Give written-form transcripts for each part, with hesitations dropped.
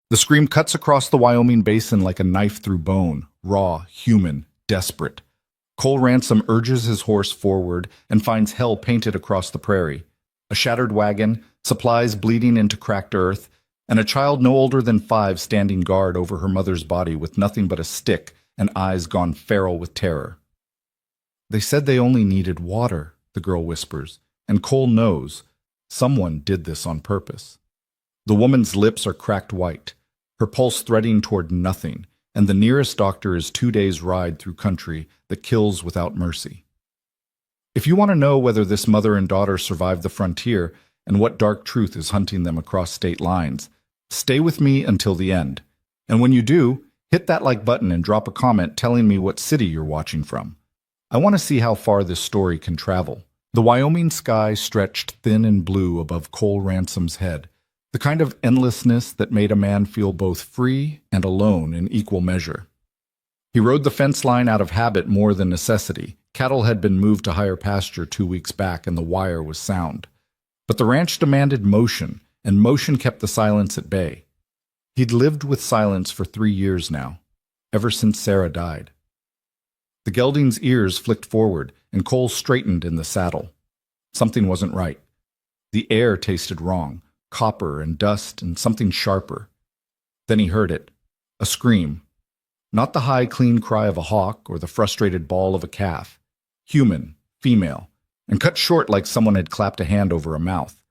The scream cuts across the Wyoming basin like a knife through bone, raw, human, desperate. Cole Ransom urges his horse forward and finds hell painted across the prairie. A shattered wagon, supplies bleeding into cracked earth, and a child no older than 5 standing guard over her mother's body with nothing but a stick and eyes gone feral with terror. They said they only needed water, the girl whispers, and Cole knows someone did this on purpose. The woman's lips are cracked white, her pulse threading toward nothing, and the nearest doctor is 2 days' ride through country that kills without mercy. If you want to know whether this mother and daughter survived the frontier and what dark truth is hunting them across state lines, stay with me until the end. And when you do, hit that like button and drop a comment telling me what city you're watching from. I want to see how far this story can travel. The Wyoming sky stretched thin and blue above Cole Ransom's head, the kind of endlessness that made a man feel both free and alone in equal measure. He rode the fence line out of habit more than necessity. Cattle had been moved to higher pasture 2 weeks back and the wire was sound. But the ranch demanded motion, and motion kept the silence at bay. He'd lived with silence for 3 years now, ever since Sarah died. The gelding's ears flicked forward, and Cole straightened in the saddle. Something wasn't right. The air tasted wrong, copper and dust and something sharper. Then he heard it, a scream. Not the high, clean cry of a hawk or the frustrated bawl of a calf. Human, female, and cut short like someone had clapped a hand over a mouth.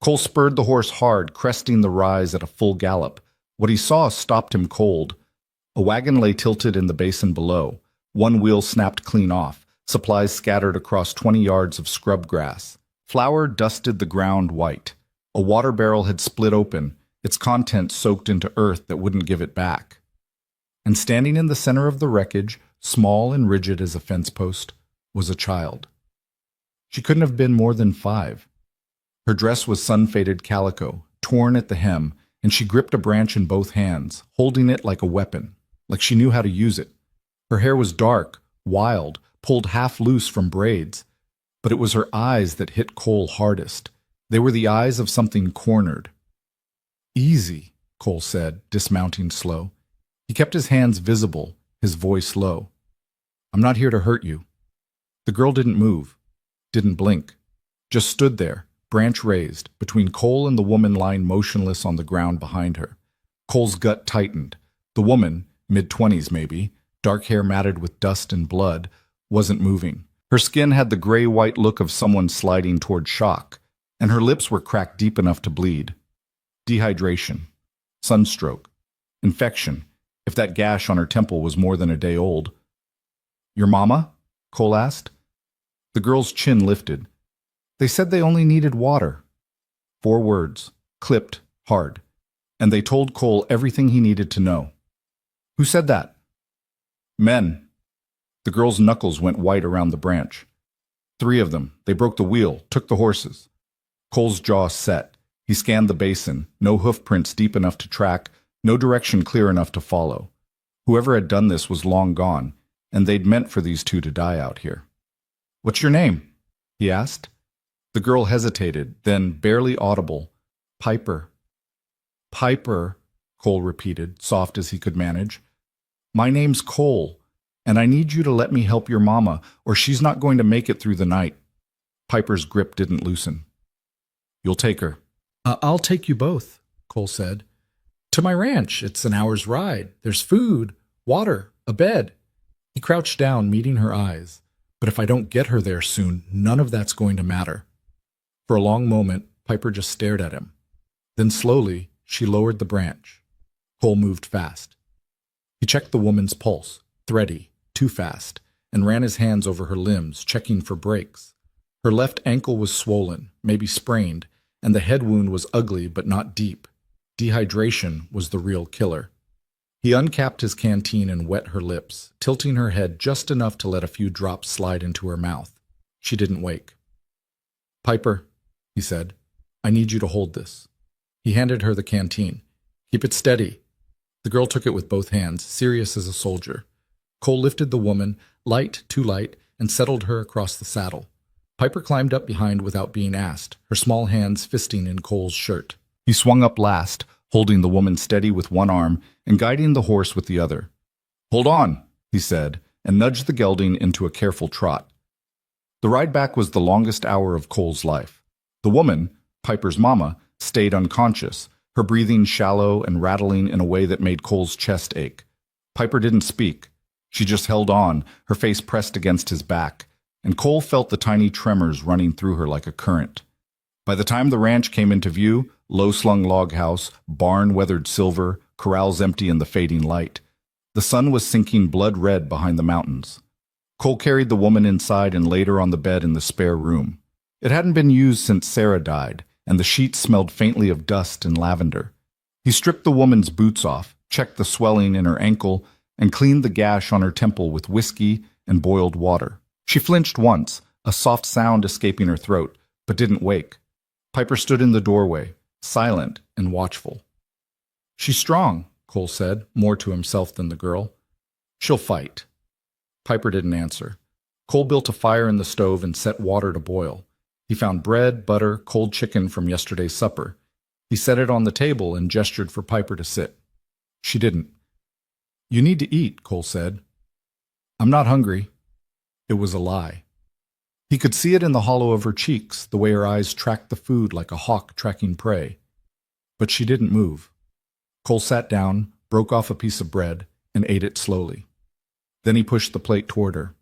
Cole spurred the horse hard, cresting the rise at a full gallop. What he saw stopped him cold. A wagon lay tilted in the basin below. One wheel snapped clean off, supplies scattered across 20 yards of scrub grass. Flour dusted the ground white. A water barrel had split open, its contents soaked into earth that wouldn't give it back. And standing in the center of the wreckage, small and rigid as a fence post, was a child. She couldn't have been more than 5. Her dress was sun-faded calico, torn at the hem, and she gripped a branch in both hands, holding it like a weapon, like she knew how to use it. Her hair was dark, wild, pulled half loose from braids, but it was her eyes that hit Cole hardest. They were the eyes of something cornered. "Easy," Cole said, dismounting slow. He kept his hands visible, his voice low. "I'm not here to hurt you." The girl didn't move, didn't blink, just stood there, branch raised, between Cole and the woman lying motionless on the ground behind her. Cole's gut tightened. The woman, mid-20s maybe, dark hair matted with dust and blood, wasn't moving. Her skin had the gray-white look of someone sliding toward shock, and her lips were cracked deep enough to bleed. Dehydration, sunstroke, infection, if that gash on her temple was more than a day old. "Your mama?" Cole asked. The girl's chin lifted. "They said they only needed water." 4 words, clipped hard, and they told Cole everything he needed to know. "Who said that?" "Men." The girl's knuckles went white around the branch. 3 of them. They broke the wheel, took the horses. Cole's jaw set. He scanned the basin, no hoof prints deep enough to track, no direction clear enough to follow. Whoever had done this was long gone, and they'd meant for these 2 to die out here. "What's your name?" he asked. The girl hesitated, then, barely audible, "Piper." "Piper," Cole repeated, soft as he could manage. "My name's Cole, and I need you to let me help your mama, or she's not going to make it through the night." Piper's grip didn't loosen. "You'll take her." I'll take you both," Cole said. "To my ranch. It's an hour's ride. There's food, water, a bed." He crouched down, meeting her eyes. "But if I don't get her there soon, none of that's going to matter." For a long moment, Piper just stared at him. Then slowly, she lowered the branch. Cole moved fast. He checked the woman's pulse, thready, too fast, and ran his hands over her limbs, checking for breaks. Her left ankle was swollen, maybe sprained, and the head wound was ugly but not deep. Dehydration was the real killer. He uncapped his canteen and wet her lips, tilting her head just enough to let a few drops slide into her mouth. She didn't wake. "Piper," he said, "I need you to hold this." He handed her the canteen. "Keep it steady." The girl took it with both hands, serious as a soldier. Cole lifted the woman, light, too light, and settled her across the saddle. Piper climbed up behind without being asked, her small hands fisting in Cole's shirt. He swung up last, holding the woman steady with one arm and guiding the horse with the other. "Hold on," he said, and nudged the gelding into a careful trot. The ride back was the longest hour of Cole's life. The woman, Piper's mama, stayed unconscious, her breathing shallow and rattling in a way that made Cole's chest ache. Piper didn't speak. She just held on, her face pressed against his back, and Cole felt the tiny tremors running through her like a current. By the time the ranch came into view, low-slung log house, barn weathered silver, corrals empty in the fading light, the sun was sinking blood red behind the mountains. Cole carried the woman inside and laid her on the bed in the spare room. It hadn't been used since Sarah died, and the sheets smelled faintly of dust and lavender. He stripped the woman's boots off, checked the swelling in her ankle, and cleaned the gash on her temple with whiskey and boiled water. She flinched once, a soft sound escaping her throat, but didn't wake. Piper stood in the doorway, silent and watchful. "She's strong," Cole said, more to himself than the girl. "She'll fight." Piper didn't answer. Cole built a fire in the stove and set water to boil. He found bread, butter, cold chicken from yesterday's supper. He set it on the table and gestured for Piper to sit. She didn't. "You need to eat," Cole said. "I'm not hungry." It was a lie. He could see it in the hollow of her cheeks, the way her eyes tracked the food like a hawk tracking prey. But she didn't move. Cole sat down, broke off a piece of bread, and ate it slowly. Then he pushed the plate toward her.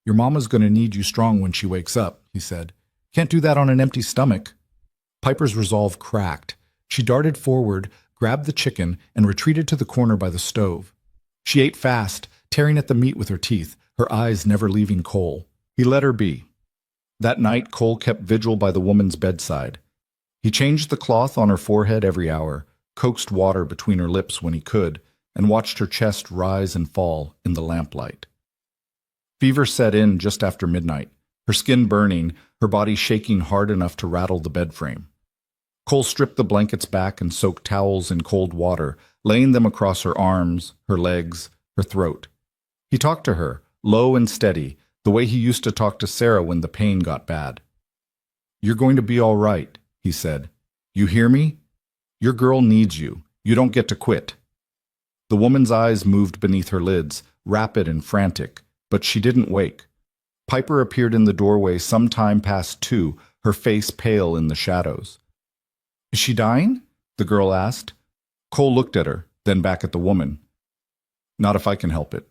"Your mama's going to need you strong when she wakes up," he said. "Can't do that on an empty stomach." Piper's resolve cracked. She darted forward, grabbed the chicken, and retreated to the corner by the stove. She ate fast, tearing at the meat with her teeth, her eyes never leaving Cole. He let her be. That night, Cole kept vigil by the woman's bedside. He changed the cloth on her forehead every hour, coaxed water between her lips when he could, and watched her chest rise and fall in the lamplight. Fever set in just after midnight, her skin burning, her body shaking hard enough to rattle the bed frame. Cole stripped the blankets back and soaked towels in cold water, laying them across her arms, her legs, her throat. He talked to her, low and steady, the way he used to talk to Sarah when the pain got bad. "You're going to be all right," he said. "You hear me? Your girl needs you. You don't get to quit." The woman's eyes moved beneath her lids, rapid and frantic, but she didn't wake. Piper appeared in the doorway some time past 2, her face pale in the shadows. "Is she dying?" the girl asked. Cole looked at her, then back at the woman. "Not if I can help it."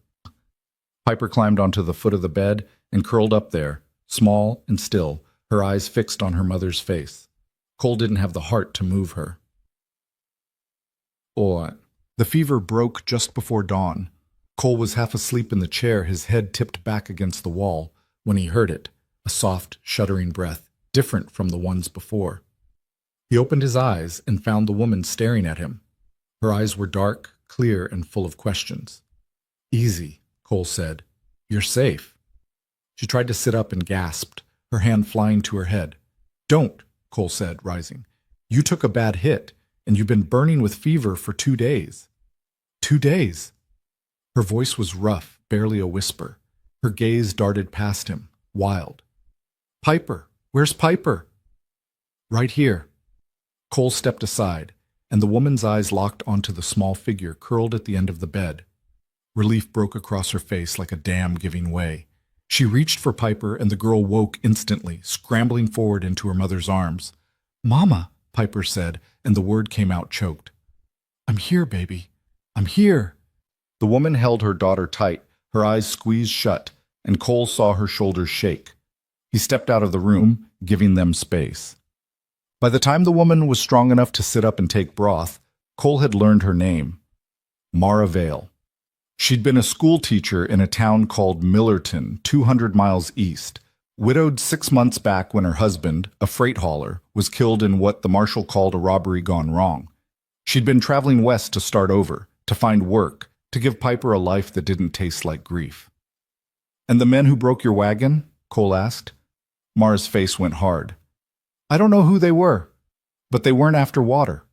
Piper climbed onto the foot of the bed and curled up there, small and still, her eyes fixed on her mother's face. Cole didn't have the heart to move her. The fever broke just before dawn. Cole was half asleep in the chair, his head tipped back against the wall, when he heard it, a soft, shuddering breath, different from the ones before. He opened his eyes and found the woman staring at him. Her eyes were dark, clear, and full of questions. "Easy," Cole said. "You're safe." She tried to sit up and gasped, her hand flying to her head. "Don't," Cole said, rising. "You took a bad hit, and you've been burning with fever for 2 days." 2 days? Her voice was rough, barely a whisper. Her gaze darted past him, wild. "Piper! Where's Piper?" "Right here." Cole stepped aside, and the woman's eyes locked onto the small figure curled at the end of the bed. Relief broke across her face like a dam giving way. She reached for Piper, and the girl woke instantly, scrambling forward into her mother's arms. "Mama," Piper said, and the word came out choked. "I'm here, baby. I'm here." The woman held her daughter tight, her eyes squeezed shut, and Cole saw her shoulders shake. He stepped out of the room, giving them space. By the time the woman was strong enough to sit up and take broth, Cole had learned her name. Mara Vale. She'd been a school teacher in a town called Millerton, 200 miles east, widowed 6 months back when her husband, a freight hauler, was killed in what the marshal called a robbery gone wrong. She'd been traveling west to start over, to find work, to give Piper a life that didn't taste like grief. "And the men who broke your wagon?" Cole asked. Mara's face went hard. "I don't know who they were, but they weren't after water."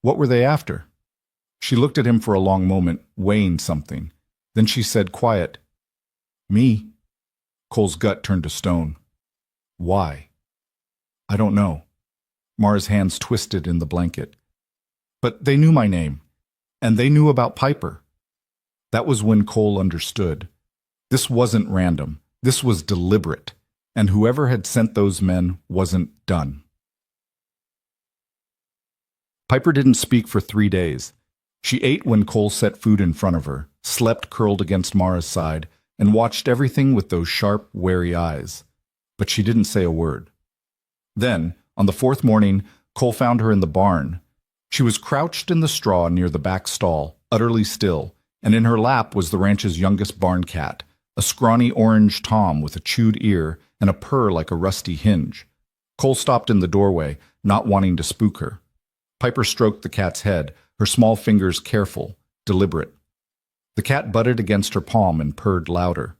"What were they after?" She looked at him for a long moment, weighing something. Then she said, quiet, "Me." Cole's gut turned to stone. "Why?" "I don't know." Mara's hands twisted in the blanket. But they knew my name, and they knew about Piper. That was when Cole understood. This wasn't random. This was deliberate, and whoever had sent those men wasn't done. Piper didn't speak for 3 days. She ate when Cole set food in front of her, slept curled against Mara's side, and watched everything with those sharp, wary eyes. But she didn't say a word. Then, on the 4th morning, Cole found her in the barn. She was crouched in the straw near the back stall, utterly still, and in her lap was the ranch's youngest barn cat, a scrawny orange tom with a chewed ear and a purr like a rusty hinge. Cole stopped in the doorway, not wanting to spook her. Piper stroked the cat's head, her small fingers careful, deliberate. The cat butted against her palm and purred louder.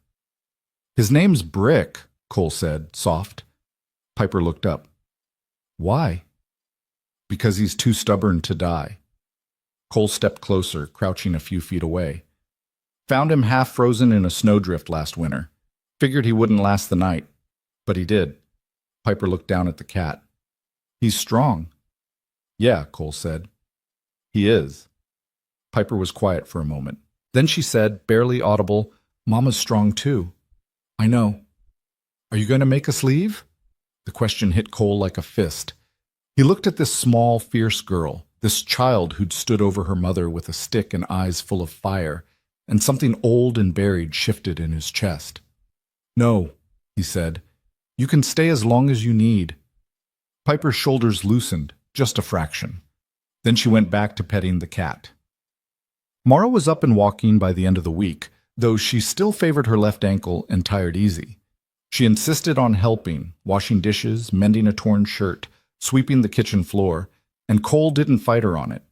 "His name's Brick," Cole said, soft. Piper looked up. "Why?" "Because he's too stubborn to die." Cole stepped closer, crouching a few feet away. "Found him half frozen in a snowdrift last winter. Figured he wouldn't last the night. But he did." Piper looked down at the cat. "He's strong." "Yeah," Cole said. "He is." Piper was quiet for a moment. Then she said, barely audible, "Mama's strong too." "I know." "Are you going to make us leave?" The question hit Cole like a fist. He looked at this small, fierce girl, this child who'd stood over her mother with a stick and eyes full of fire, and something old and buried shifted in his chest. "No," he said. "You can stay as long as you need." Piper's shoulders loosened, just a fraction. Then she went back to petting the cat. Mara was up and walking by the end of the week, though she still favored her left ankle and tired easy. She insisted on helping, washing dishes, mending a torn shirt, sweeping the kitchen floor, and Cole didn't fight her on it.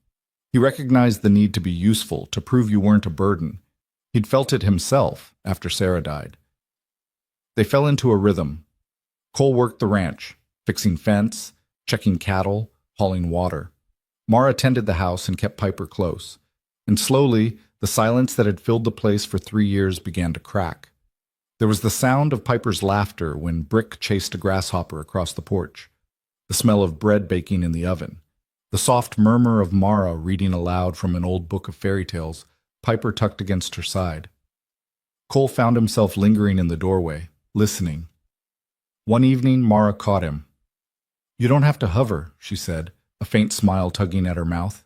He recognized the need to be useful, to prove you weren't a burden. He'd felt it himself after Sarah died. They fell into a rhythm. Cole worked the ranch, fixing fence, checking cattle, hauling water. Mara tended the house and kept Piper close. And slowly, the silence that had filled the place for 3 years began to crack. There was the sound of Piper's laughter when Brick chased a grasshopper across the porch, the smell of bread baking in the oven, the soft murmur of Mara reading aloud from an old book of fairy tales, Piper tucked against her side. Cole found himself lingering in the doorway, listening. One evening, Mara caught him. "You don't have to hover," she said, a faint smile tugging at her mouth.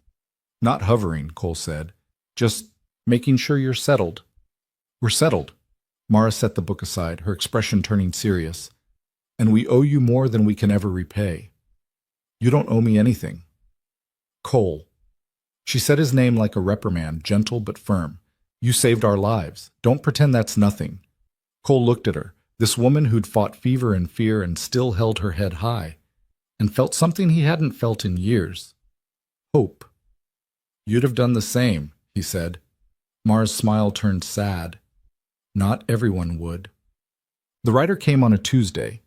"Not hovering," Cole said. "Just making sure you're settled." "We're settled." Mara set the book aside, her expression turning serious. "And we owe you more than we can ever repay." "You don't owe me anything." "Cole." She said his name like a reprimand, gentle but firm. "You saved our lives. Don't pretend that's nothing." Cole looked at her, this woman who'd fought fever and fear and still held her head high, and felt something he hadn't felt in years. Hope. "You'd have done the same," he said. Mara's smile turned sad. "Not everyone would." The rider came on a Tuesday.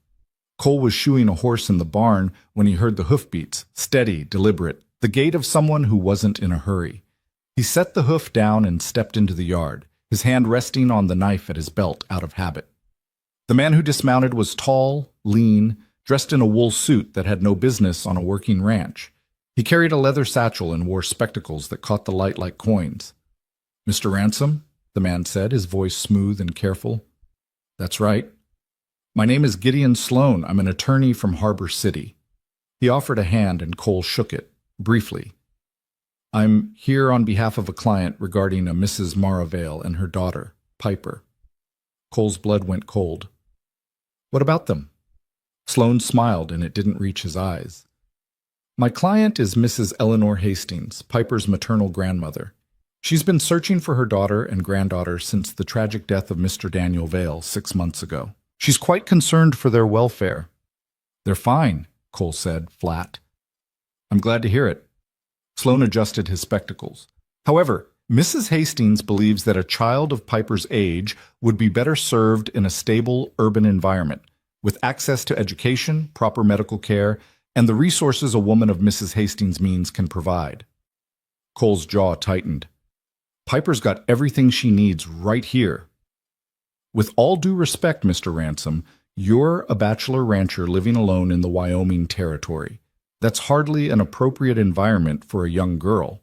Cole was shoeing a horse in the barn when he heard the hoofbeats, steady, deliberate, the gait of someone who wasn't in a hurry. He set the hoof down and stepped into the yard, his hand resting on the knife at his belt out of habit. The man who dismounted was tall, lean, dressed in a wool suit that had no business on a working ranch. He carried a leather satchel and wore spectacles that caught the light like coins. "Mr. Ransom?" the man said, his voice smooth and careful. "That's right." "My name is Gideon Sloan. I'm an attorney from Harbor City." He offered a hand and Cole shook it, briefly. "I'm here on behalf of a client regarding a Mrs. Mara Vale and her daughter, Piper." Cole's blood went cold. "What about them?" Sloan smiled, and it didn't reach his eyes. "My client is Mrs. Eleanor Hastings, Piper's maternal grandmother. She's been searching for her daughter and granddaughter since the tragic death of Mr. Daniel Vale 6 months ago. She's quite concerned for their welfare." "They're fine," Cole said, flat. "I'm glad to hear it." Sloan adjusted his spectacles. "However, Mrs. Hastings believes that a child of Piper's age would be better served in a stable urban environment, with access to education, proper medical care, and the resources a woman of Mrs. Hastings' means can provide." Cole's jaw tightened. "Piper's got everything she needs right here." "With all due respect, Mr. Ransom, you're a bachelor rancher living alone in the Wyoming Territory. That's hardly an appropriate environment for a young girl.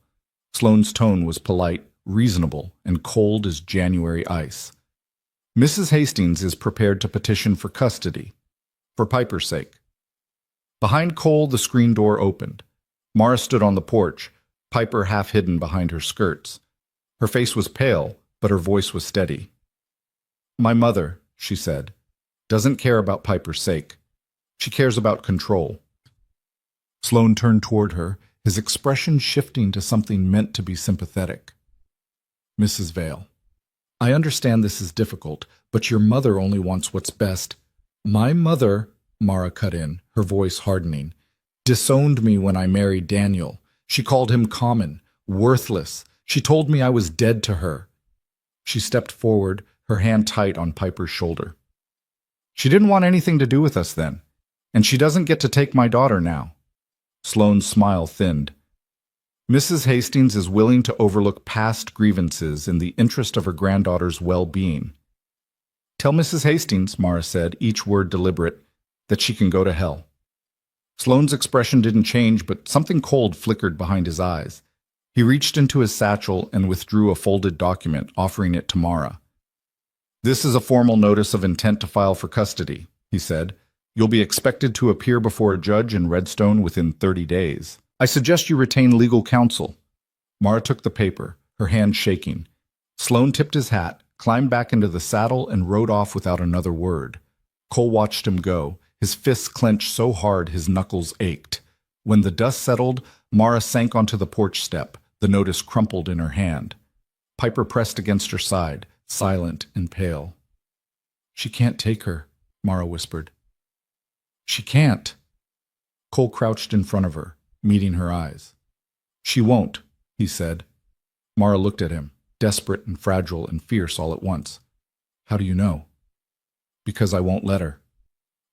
Sloane's tone was polite, reasonable, and cold as January ice. Mrs. Hastings is prepared to petition for custody, for Piper's sake. Behind Cole, the screen door opened. Mara stood on the porch, Piper half hidden behind her skirts. Her face was pale, but her voice was steady. "My mother," she said, "doesn't care about Piper's sake. She cares about control." Sloane turned toward her, his expression shifting to something meant to be sympathetic. "Mrs. Vale, I understand this is difficult, but your mother only wants what's best." "My mother," Mara cut in, her voice hardening, "disowned me when I married Daniel. She called him common, worthless. She told me I was dead to her." She stepped forward, her hand tight on Piper's shoulder. "She didn't want anything to do with us then, and she doesn't get to take my daughter now." Sloane's smile thinned. "Mrs. Hastings is willing to overlook past grievances in the interest of her granddaughter's well-being." "Tell Mrs. Hastings," Mara said, each word deliberate, "that she can go to hell." Sloane's expression didn't change, but something cold flickered behind his eyes. He reached into his satchel and withdrew a folded document, offering it to Mara. "This is a formal notice of intent to file for custody," he said. "You'll be expected to appear before a judge in Redstone within 30 days. I suggest you retain legal counsel." Mara took the paper, her hand shaking. Sloane tipped his hat, climbed back into the saddle, and rode off without another word. Cole watched him go, his fists clenched so hard his knuckles ached. When the dust settled, Mara sank onto the porch step, the notice crumpled in her hand. Piper pressed against her side, silent and pale. "She can't take her," Mara whispered. "She can't." Cole crouched in front of her, meeting her eyes. "She won't," he said. Mara looked at him, desperate and fragile and fierce all at once. "How do you know?" "Because I won't let her."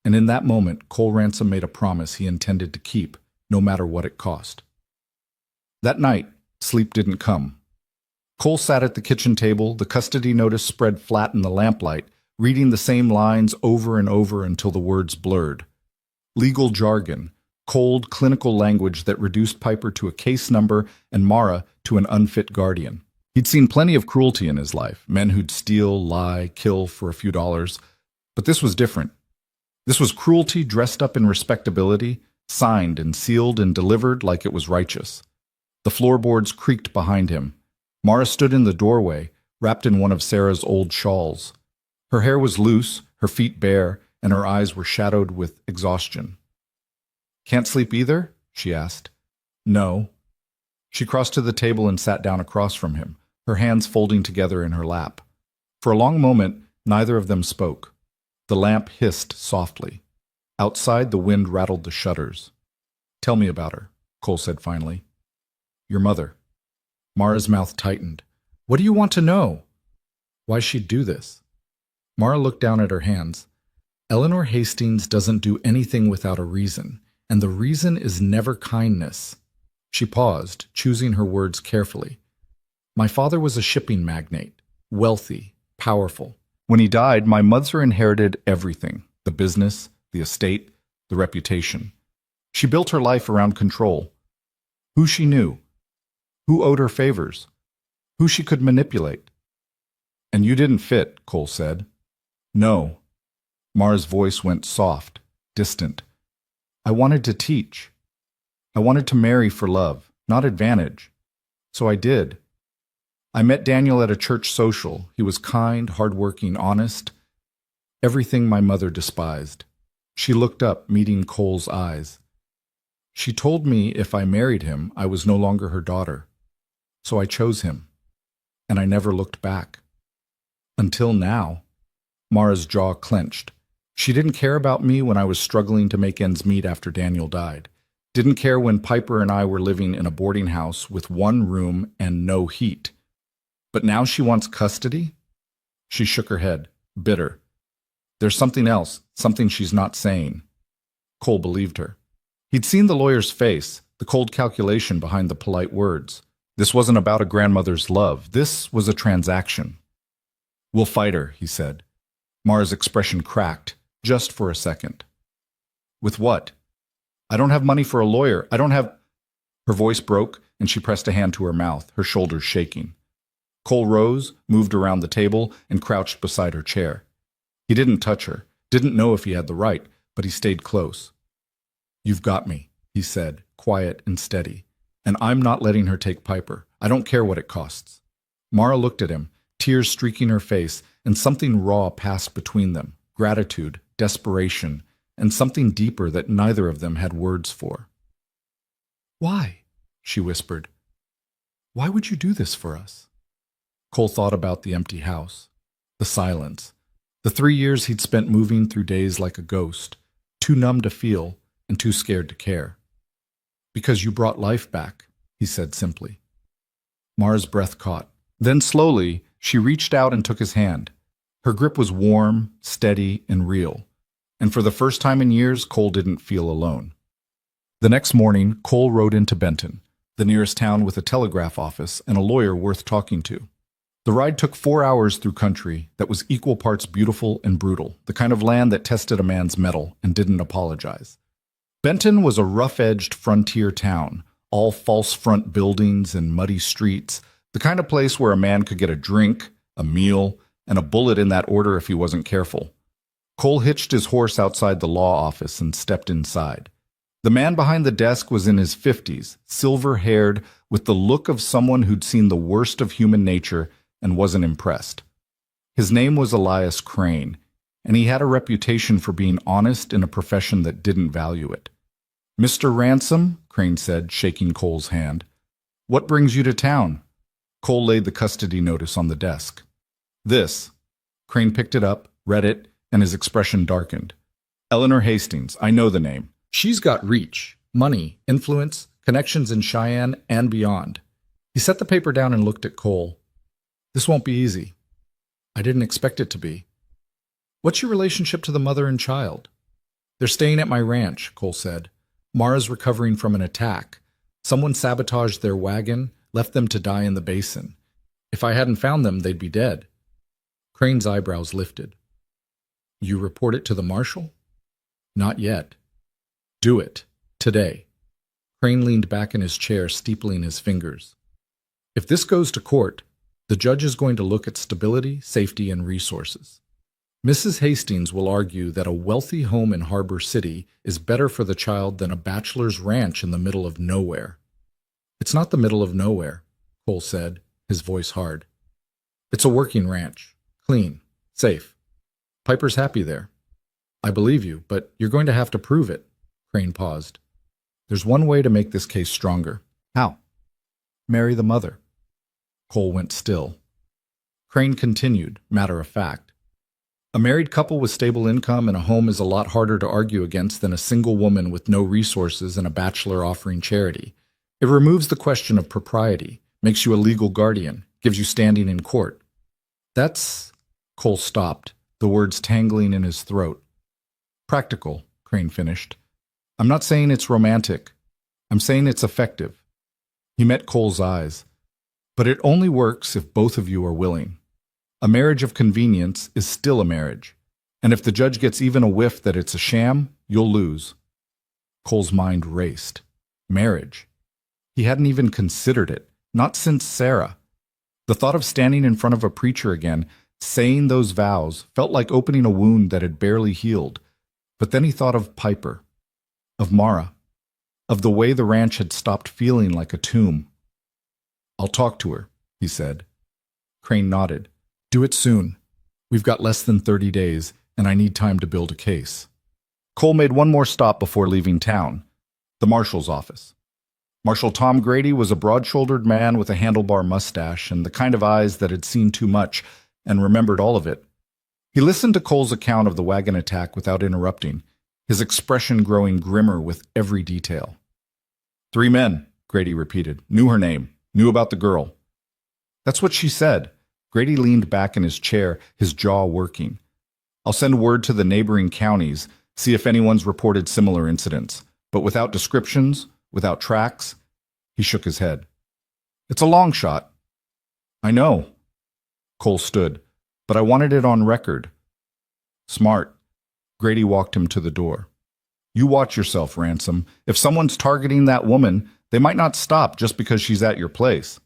And in that moment, Cole Ransom made a promise he intended to keep, no matter what it cost. That night, sleep didn't come. Cole sat at the kitchen table, the custody notice spread flat in the lamplight, reading the same lines over and over until the words blurred. Legal jargon, cold, clinical language that reduced Piper to a case number and Mara to an unfit guardian. He'd seen plenty of cruelty in his life, men who'd steal, lie, kill for a few dollars. But this was different. This was cruelty dressed up in respectability, signed and sealed and delivered like it was righteous. The floorboards creaked behind him. Mara stood in the doorway, wrapped in one of Sarah's old shawls. Her hair was loose, her feet bare, and her eyes were shadowed with exhaustion. "Can't sleep either?" she asked. "No." She crossed to the table and sat down across from him, her hands folding together in her lap. For a long moment, neither of them spoke. The lamp hissed softly. Outside, the wind rattled the shutters. "Tell me about her," Cole said finally. "Your mother." Mara's mouth tightened. "What do you want to know?" "Why she'd do this." Mara looked down at her hands. "Eleanor Hastings doesn't do anything without a reason, and the reason is never kindness." She paused, choosing her words carefully. "My father was a shipping magnate, wealthy, powerful. When he died, my mother inherited everything, the business, the estate, the reputation. She built her life around control. Who she knew, who owed her favors, who she could manipulate. And you didn't fit," Cole said. "No." Mara's voice went soft, distant. "I wanted to teach. I wanted to marry for love, not advantage. So I did. I met Daniel at a church social. He was kind, hardworking, honest. Everything my mother despised." She looked up, meeting Cole's eyes. "She told me if I married him, I was no longer her daughter. So I chose him. And I never looked back. Until now." Mara's jaw clenched. She didn't care about me when I was struggling to make ends meet after Daniel died. Didn't care when Piper and I were living in a boarding house with one room and no heat. But now she wants custody? She shook her head, bitter. There's something else, something she's not saying. Cole believed her. He'd seen the lawyer's face, the cold calculation behind the polite words. This wasn't about a grandmother's love. This was a transaction. "We'll fight her," he said. Mara's expression cracked, just for a second. "With what?" I don't have money for a lawyer. I don't have... Her voice broke, and she pressed a hand to her mouth, her shoulders shaking. Cole rose, moved around the table, and crouched beside her chair. He didn't touch her, didn't know if he had the right, but he stayed close. You've got me, he said, quiet and steady. And I'm not letting her take Piper. I don't care what it costs. Mara looked at him, tears streaking her face, and something raw passed between them, gratitude, desperation, and something deeper that neither of them had words for. Why? She whispered. Why would you do this for us? Cole thought about the empty house, the silence, the 3 years he'd spent moving through days like a ghost, too numb to feel and too scared to care. Because you brought life back, he said simply. Mara's breath caught. Then slowly, she reached out and took his hand. Her grip was warm, steady, and real. And for the first time in years, Cole didn't feel alone. The next morning, Cole rode into Benton, the nearest town with a telegraph office and a lawyer worth talking to. The ride took 4 hours through country that was equal parts beautiful and brutal, the kind of land that tested a man's mettle and didn't apologize. Benton was a rough-edged frontier town, all false front buildings and muddy streets, the kind of place where a man could get a drink, a meal, and a bullet in that order if he wasn't careful. Cole hitched his horse outside the law office and stepped inside. The man behind the desk was in his 50s, silver-haired, with the look of someone who'd seen the worst of human nature and wasn't impressed. His name was Elias Crane, and he had a reputation for being honest in a profession that didn't value it. Mr. Ransom, Crane said, shaking Cole's hand. What brings you to town? Cole laid the custody notice on the desk. This. Crane picked it up, read it, and his expression darkened. Eleanor Hastings, I know the name. She's got reach, money, influence, connections in Cheyenne and beyond. He set the paper down and looked at Cole. This won't be easy. I didn't expect it to be. What's your relationship to the mother and child? They're staying at my ranch, Cole said. Mara's recovering from an attack. Someone sabotaged their wagon, left them to die in the basin. If I hadn't found them, they'd be dead. Crane's eyebrows lifted. You report it to the marshal? Not yet. Do it. Today. Crane leaned back in his chair, steepling his fingers. If this goes to court, the judge is going to look at stability, safety, and resources. Mrs. Hastings will argue that a wealthy home in Harbor City is better for the child than a bachelor's ranch in the middle of nowhere. It's not the middle of nowhere, Cole said, his voice hard. It's a working ranch. Clean. Safe. Piper's happy there. I believe you, but you're going to have to prove it. Crane paused. There's one way to make this case stronger. How? Marry the mother. Cole went still. Crane continued, matter of fact. A married couple with stable income and a home is a lot harder to argue against than a single woman with no resources and a bachelor offering charity. It removes the question of propriety, makes you a legal guardian, gives you standing in court. That's... Cole stopped, the words tangling in his throat. Practical, Crane finished. I'm not saying it's romantic. I'm saying it's effective. He met Cole's eyes. But it only works if both of you are willing. A marriage of convenience is still a marriage. And if the judge gets even a whiff that it's a sham, you'll lose. Cole's mind raced. Marriage. He hadn't even considered it, not since Sarah. The thought of standing in front of a preacher again, saying those vows, felt like opening a wound that had barely healed. But then he thought of Piper, of Mara, of the way the ranch had stopped feeling like a tomb. I'll talk to her, he said. Crane nodded. Do it soon. We've got less than 30 days, and I need time to build a case. Cole made one more stop before leaving town, the marshal's office. Marshal Tom Grady was a broad-shouldered man with a handlebar mustache and the kind of eyes that had seen too much and remembered all of it. He listened to Cole's account of the wagon attack without interrupting, his expression growing grimmer with every detail. 3 men, Grady repeated. Knew her name. Knew about the girl. That's what she said. Grady leaned back in his chair, his jaw working. I'll send word to the neighboring counties, see if anyone's reported similar incidents. But without descriptions, without tracks, he shook his head. It's a long shot. I know. Cole stood, but I wanted it on record. Smart. Grady walked him to the door. You watch yourself, Ransom. If someone's targeting that woman, they might not stop just because she's at your place.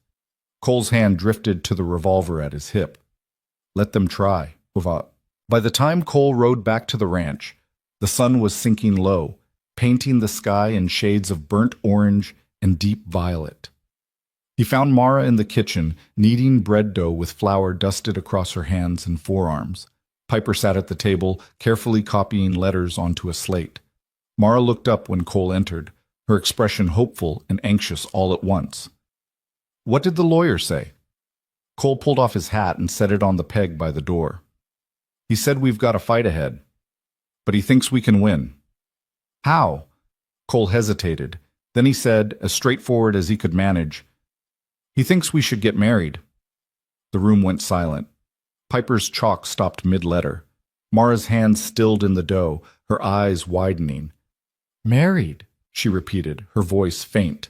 Cole's hand drifted to the revolver at his hip. Let them try. By the time Cole rode back to the ranch, the sun was sinking low, painting the sky in shades of burnt orange and deep violet. He found Mara in the kitchen, kneading bread dough with flour dusted across her hands and forearms. Piper sat at the table, carefully copying letters onto a slate. Mara looked up when Cole entered, her expression hopeful and anxious all at once. What did the lawyer say? Cole pulled off his hat and set it on the peg by the door. He said we've got a fight ahead, but he thinks we can win. How? Cole hesitated. Then he said, as straightforward as he could manage, he thinks we should get married. The room went silent. Piper's chalk stopped mid-letter. Mara's hands stilled in the dough, her eyes widening. Married, she repeated, her voice faint.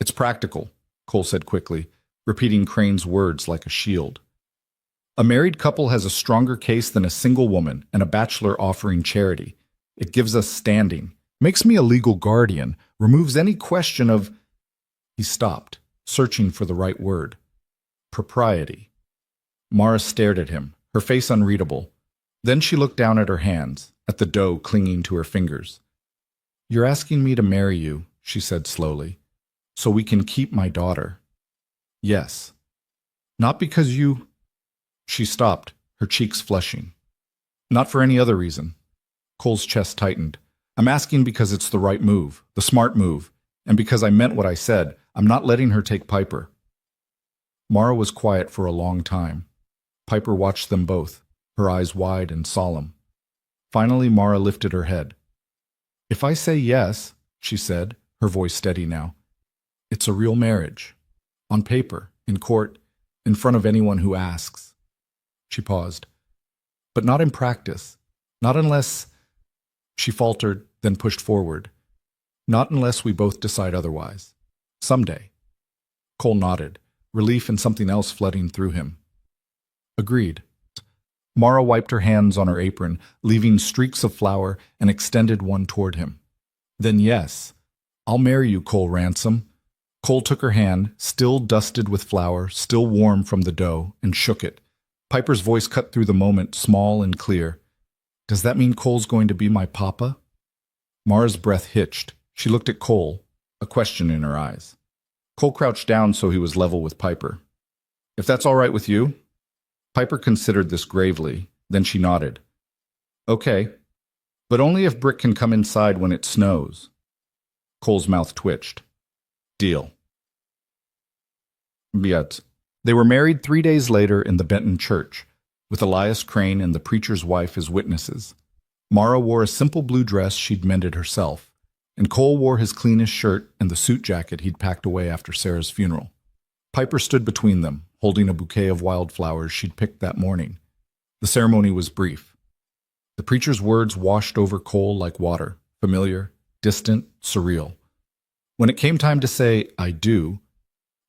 It's practical, Cole said quickly, repeating Crane's words like a shield. A married couple has a stronger case than a single woman and a bachelor offering charity. It gives us standing, makes me a legal guardian, removes any question of... He stopped, searching for the right word. Propriety. Mara stared at him, her face unreadable. Then she looked down at her hands, at the dough clinging to her fingers. You're asking me to marry you, she said slowly, so we can keep my daughter. Yes. Not because you... She stopped, her cheeks flushing. Not for any other reason. Cole's chest tightened. I'm asking because it's the right move, the smart move, and because I meant what I said. I'm not letting her take Piper. Mara was quiet for a long time. Piper watched them both, her eyes wide and solemn. Finally, Mara lifted her head. If I say yes, she said, her voice steady now, it's a real marriage. On paper, in court, in front of anyone who asks. She paused. But not in practice. Not unless... She faltered, then pushed forward. Not unless we both decide otherwise. Someday. Cole nodded, relief and something else flooding through him. Agreed. Mara wiped her hands on her apron, leaving streaks of flour, and extended one toward him. Then yes, I'll marry you, Cole Ransom. Cole took her hand, still dusted with flour, still warm from the dough, and shook it. Piper's voice cut through the moment, small and clear. Does that mean Cole's going to be my papa? Mara's breath hitched. She looked at Cole, a question in her eyes. Cole crouched down so he was level with Piper. If that's all right with you? Piper considered this gravely, then she nodded. Okay, but only if Brick can come inside when it snows. Cole's mouth twitched. Deal. Yet, they were married 3 days later in the Benton church, with Elias Crane and the preacher's wife as witnesses. Mara wore a simple blue dress she'd mended herself, and Cole wore his cleanest shirt and the suit jacket he'd packed away after Sarah's funeral. Piper stood between them, holding a bouquet of wildflowers she'd picked that morning. The ceremony was brief. The preacher's words washed over Cole like water, familiar, distant, surreal. When it came time to say, I do,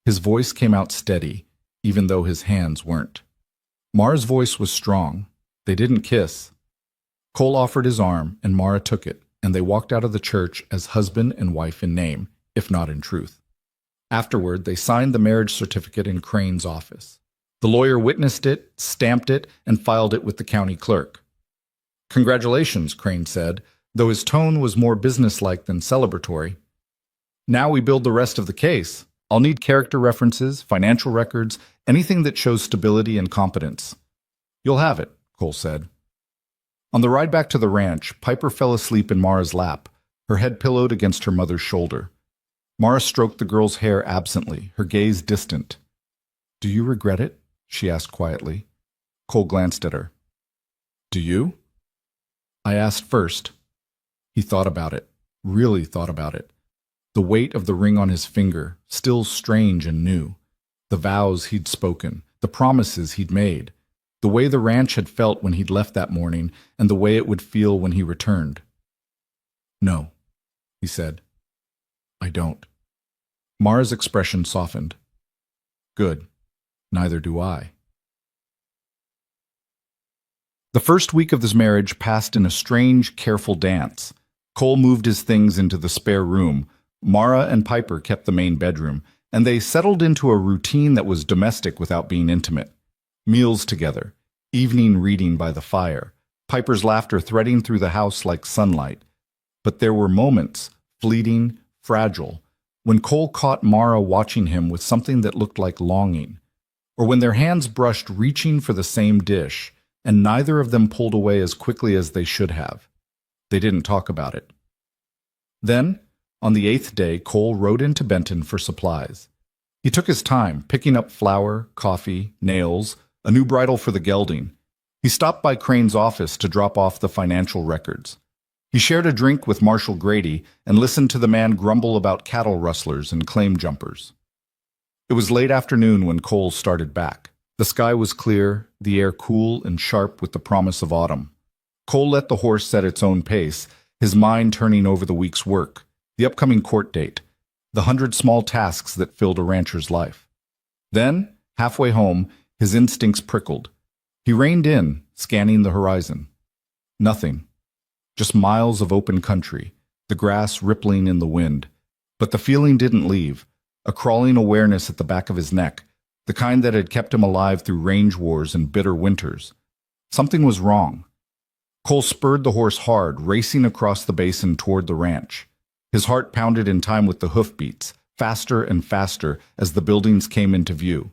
his voice came out steady, even though his hands weren't. Mara's voice was strong. They didn't kiss. Cole offered his arm, and Mara took it, and they walked out of the church as husband and wife in name, if not in truth. Afterward, they signed the marriage certificate in Crane's office. The lawyer witnessed it, stamped it, and filed it with the county clerk. Congratulations, Crane said, though his tone was more businesslike than celebratory. Now we build the rest of the case. I'll need character references, financial records, anything that shows stability and competence. You'll have it, Cole said. On the ride back to the ranch, Piper fell asleep in Mara's lap, her head pillowed against her mother's shoulder. Mara stroked the girl's hair absently, her gaze distant. Do you regret it? She asked quietly. Cole glanced at her. Do you? I asked first. He thought about it, really thought about it. The weight of the ring on his finger, still strange and new. The vows he'd spoken, the promises he'd made. The way the ranch had felt when he'd left that morning, and the way it would feel when he returned. No, he said. I don't. Mara's expression softened. Good. Neither do I. The first week of this marriage passed in a strange, careful dance. Cole moved his things into the spare room. Mara and Piper kept the main bedroom, and they settled into a routine that was domestic without being intimate. Meals together, evening reading by the fire, Piper's laughter threading through the house like sunlight. But there were moments, fleeting, fragile, when Cole caught Mara watching him with something that looked like longing, or when their hands brushed reaching for the same dish, and neither of them pulled away as quickly as they should have. They didn't talk about it. Then, on the 8th day, Cole rode into Benton for supplies. He took his time, picking up flour, coffee, nails, a new bridle for the gelding. He stopped by Crane's office to drop off the financial records. He shared a drink with Marshal Grady and listened to the man grumble about cattle rustlers and claim jumpers. It was late afternoon when Cole started back. The sky was clear, the air cool and sharp with the promise of autumn. Cole let the horse set its own pace, his mind turning over the week's work, the upcoming court date, the 100 small tasks that filled a rancher's life. Then, halfway home, his instincts prickled. He reined in, scanning the horizon. Nothing. Just miles of open country, the grass rippling in the wind. But the feeling didn't leave, a crawling awareness at the back of his neck, the kind that had kept him alive through range wars and bitter winters. Something was wrong. Cole spurred the horse hard, racing across the basin toward the ranch. His heart pounded in time with the hoofbeats, faster and faster as the buildings came into view.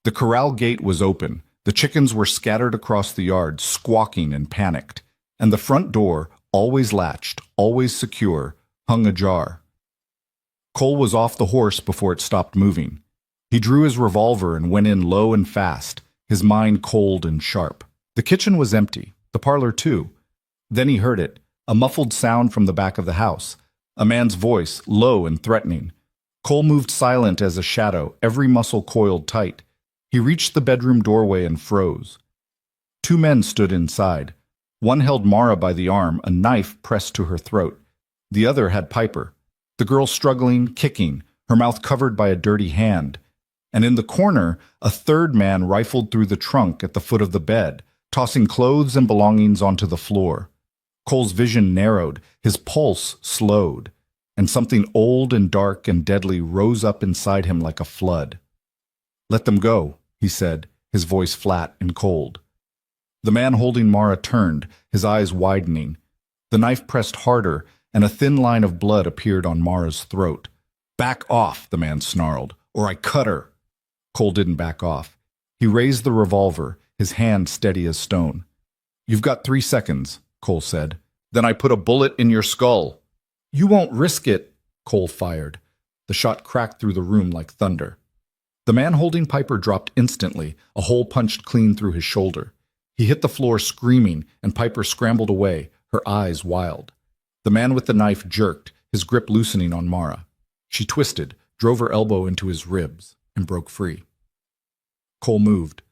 The corral gate was open. The chickens were scattered across the yard, squawking and panicked. And the front door, always latched, always secure, hung ajar. Cole was off the horse before it stopped moving. He drew his revolver and went in low and fast, his mind cold and sharp. The kitchen was empty, the parlor too. Then he heard it, a muffled sound from the back of the house, a man's voice, low and threatening. Cole moved silent as a shadow, every muscle coiled tight. He reached the bedroom doorway and froze. 2 men stood inside. One held Mara by the arm, a knife pressed to her throat. The other had Piper, the girl struggling, kicking, her mouth covered by a dirty hand. And in the corner, a 3rd man rifled through the trunk at the foot of the bed, tossing clothes and belongings onto the floor. Cole's vision narrowed, his pulse slowed, and something old and dark and deadly rose up inside him like a flood. "Let them go," he said, his voice flat and cold. The man holding Mara turned, his eyes widening. The knife pressed harder, and a thin line of blood appeared on Mara's throat. "Back off," the man snarled, "or I cut her." Cole didn't back off. He raised the revolver, his hand steady as stone. "You've got 3 seconds," Cole said. "Then I put a bullet in your skull." "You won't risk it," Cole fired. The shot cracked through the room like thunder. The man holding Piper dropped instantly, a hole punched clean through his shoulder. He hit the floor screaming, and Piper scrambled away, her eyes wild. The man with the knife jerked, his grip loosening on Mara. She twisted, drove her elbow into his ribs, and broke free. Cole moved.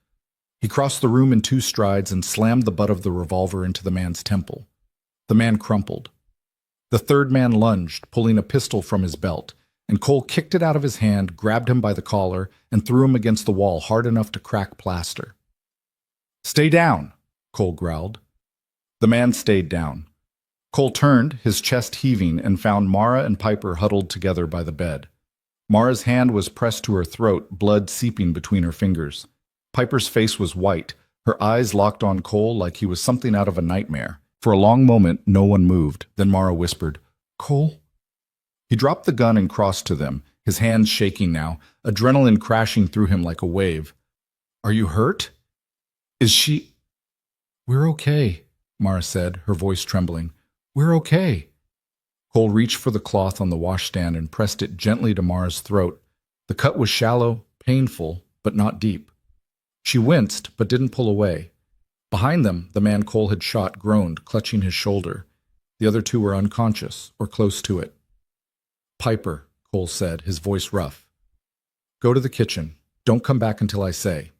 He crossed the room in 2 strides and slammed the butt of the revolver into the man's temple. The man crumpled. The 3rd man lunged, pulling a pistol from his belt, and Cole kicked it out of his hand, grabbed him by the collar, and threw him against the wall hard enough to crack plaster. "Stay down," Cole growled. The man stayed down. Cole turned, his chest heaving, and found Mara and Piper huddled together by the bed. Mara's hand was pressed to her throat, blood seeping between her fingers. Piper's face was white, her eyes locked on Cole like he was something out of a nightmare. For a long moment, no one moved. Then Mara whispered, "Cole?" He dropped the gun and crossed to them, his hands shaking now, adrenaline crashing through him like a wave. "Are you hurt? Is she—" "We're okay," Mara said, her voice trembling. "We're okay." Cole reached for the cloth on the washstand and pressed it gently to Mara's throat. The cut was shallow, painful, but not deep. She winced, but didn't pull away. Behind them, the man Cole had shot groaned, clutching his shoulder. The other 2 were unconscious, or close to it. "Piper," Cole said, his voice rough. "Go to the kitchen. Don't come back until I say."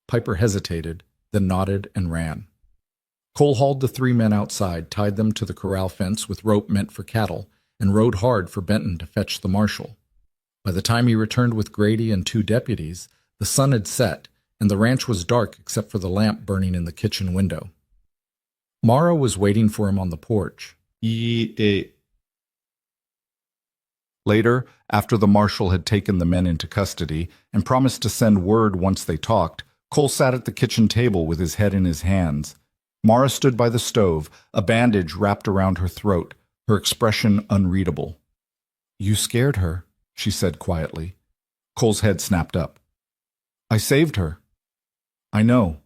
Piper hesitated, then nodded and ran. Cole hauled the 3 men outside, tied them to the corral fence with rope meant for cattle, and rode hard for Benton to fetch the marshal. By the time he returned with Grady and 2 deputies, the sun had set, and the ranch was dark except for the lamp burning in the kitchen window. Mara was waiting for him on the porch. E- Later, after the marshal had taken the men into custody and promised to send word once they talked, Cole sat at the kitchen table with his head in his hands. Mara stood by the stove, a bandage wrapped around her throat, her expression unreadable. You scared her, she said quietly. Cole's head snapped up. I saved her. I know.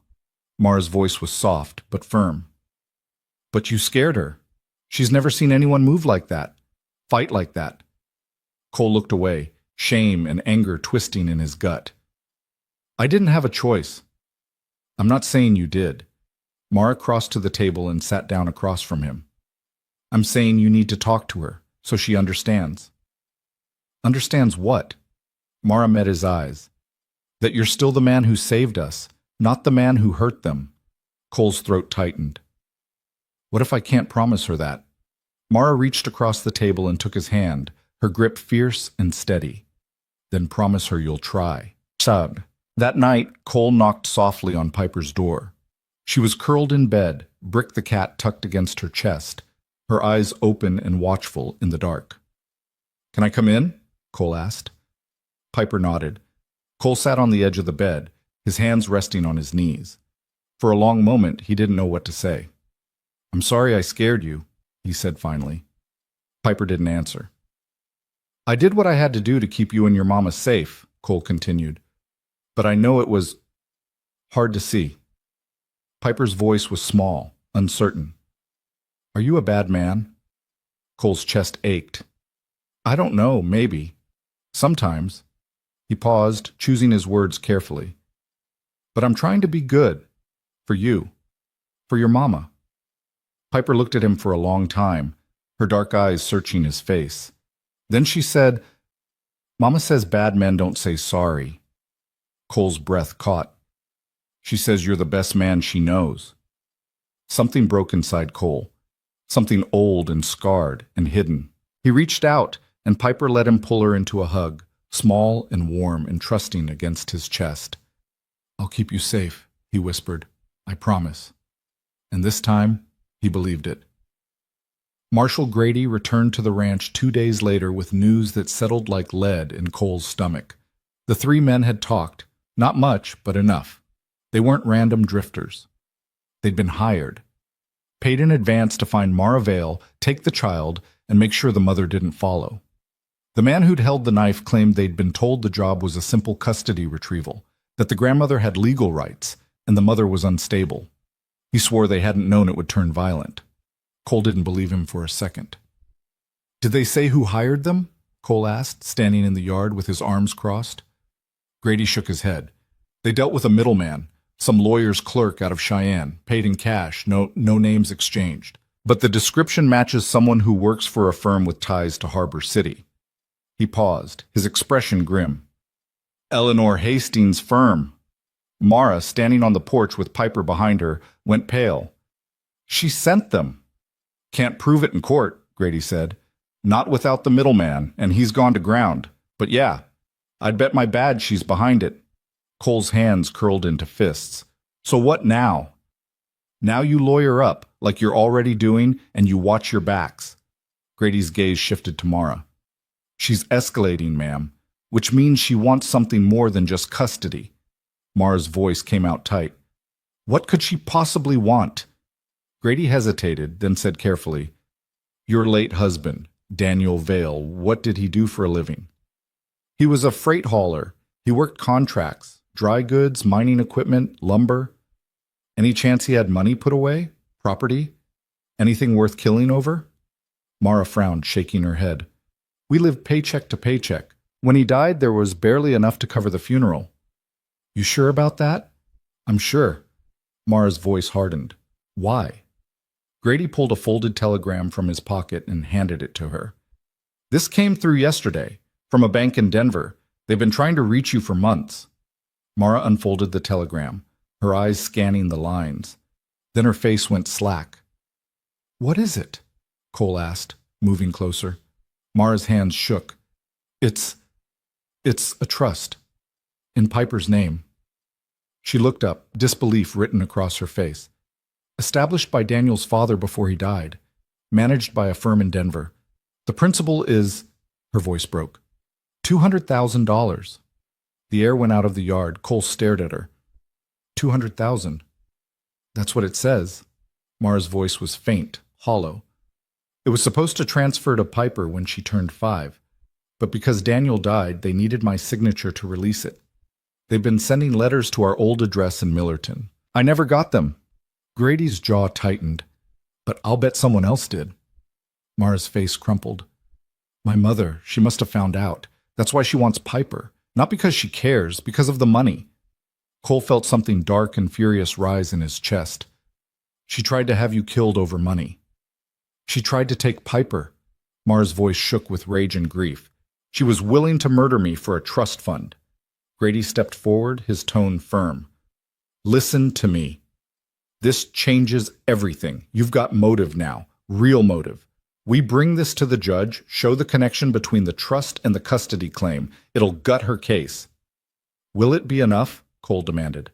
Mara's voice was soft but firm. But you scared her. She's never seen anyone move like that, fight like that. Cole looked away, shame and anger twisting in his gut. I didn't have a choice. I'm not saying you did. Mara crossed to the table and sat down across from him. I'm saying you need to talk to her, so she understands. Understands what? Mara met his eyes. That you're still the man who saved us, not the man who hurt them. Cole's throat tightened. What if I can't promise her that? Mara reached across the table and took his hand, her grip fierce and steady. Then promise her you'll try. Sobbed. That night, Cole knocked softly on Piper's door. She was curled in bed, Brick the cat tucked against her chest, her eyes open and watchful in the dark. Can I come in? Cole asked. Piper nodded. Cole sat on the edge of the bed, his hands resting on his knees. For a long moment, he didn't know what to say. I'm sorry I scared you, he said finally. Piper didn't answer. I did what I had to do to keep you and your mama safe, Cole continued. But I know it was hard to see. Piper's voice was small, uncertain. Are you a bad man? Cole's chest ached. I don't know, maybe. Sometimes. He paused, choosing his words carefully. But I'm trying to be good. For you. For your mama. Piper looked at him for a long time, her dark eyes searching his face. Then she said, Mama says bad men don't say sorry. Cole's breath caught. She says you're the best man she knows. Something broke inside Cole. Something old and scarred and hidden. He reached out, and Piper let him pull her into a hug, small and warm and trusting against his chest. I'll keep you safe, he whispered. I promise. And this time, he believed it. Marshal Grady returned to the ranch 2 days later with news that settled like lead in Cole's stomach. The three men had talked, not much, but enough. They weren't random drifters. They'd been hired, paid in advance to find Mara Vale, take the child, and make sure the mother didn't follow. The man who'd held the knife claimed they'd been told the job was a simple custody retrieval, that the grandmother had legal rights, and the mother was unstable. He swore they hadn't known it would turn violent. Cole didn't believe him for a second. Did they say who hired them? Cole asked, standing in the yard with his arms crossed. Grady shook his head. They dealt with a middleman, some lawyer's clerk out of Cheyenne, paid in cash, no names exchanged. But the description matches someone who works for a firm with ties to Harbor City. He paused, his expression grim. Eleanor Hastings' firm. Mara, standing on the porch with Piper behind her, went pale. She sent them. Can't prove it in court, Grady said. Not without the middleman, and he's gone to ground. But yeah, I'd bet my badge she's behind it. Cole's hands curled into fists. So what now? Now you lawyer up, like you're already doing, and you watch your backs. Grady's gaze shifted to Mara. She's escalating, ma'am, which means she wants something more than just custody. Mara's voice came out tight. What could she possibly want? Grady hesitated, then said carefully, Your late husband, Daniel Vale, what did he do for a living? He was a freight hauler. He worked contracts, dry goods, mining equipment, lumber. Any chance he had money put away? Property? Anything worth killing over? Mara frowned, shaking her head. We lived paycheck to paycheck. When he died, there was barely enough to cover the funeral. You sure about that? I'm sure. Mara's voice hardened. Why? Grady pulled a folded telegram from his pocket and handed it to her. This came through yesterday, from a bank in Denver. They've been trying to reach you for months. Mara unfolded the telegram, her eyes scanning the lines. Then her face went slack. What is it? Cole asked, moving closer. Mara's hands shook. It's a trust. In Piper's name. She looked up, disbelief written across her face. Established by Daniel's father before he died. managed by a firm in Denver. The principal is, her voice broke, $200,000. The air went out of the yard. Cole stared at her. 200,000. That's what it says. Mara's voice was faint, hollow. It was supposed to transfer to Piper when she turned 5, but because Daniel died, they needed my signature to release it. They've been sending letters to our old address in Millerton. I never got them. Grady's jaw tightened, but I'll bet someone else did. Mara's face crumpled. My mother, she must have found out. That's why she wants Piper. Not because she cares, because of the money. Cole felt something dark and furious rise in his chest. She tried to have you killed over money. She tried to take Piper. Mara's voice shook with rage and grief. She was willing to murder me for a trust fund. Grady stepped forward, his tone firm. Listen to me. This changes everything. You've got motive now, real motive. We bring this to the judge, show the connection between the trust and the custody claim. It'll gut her case. Will it be enough? Cole demanded.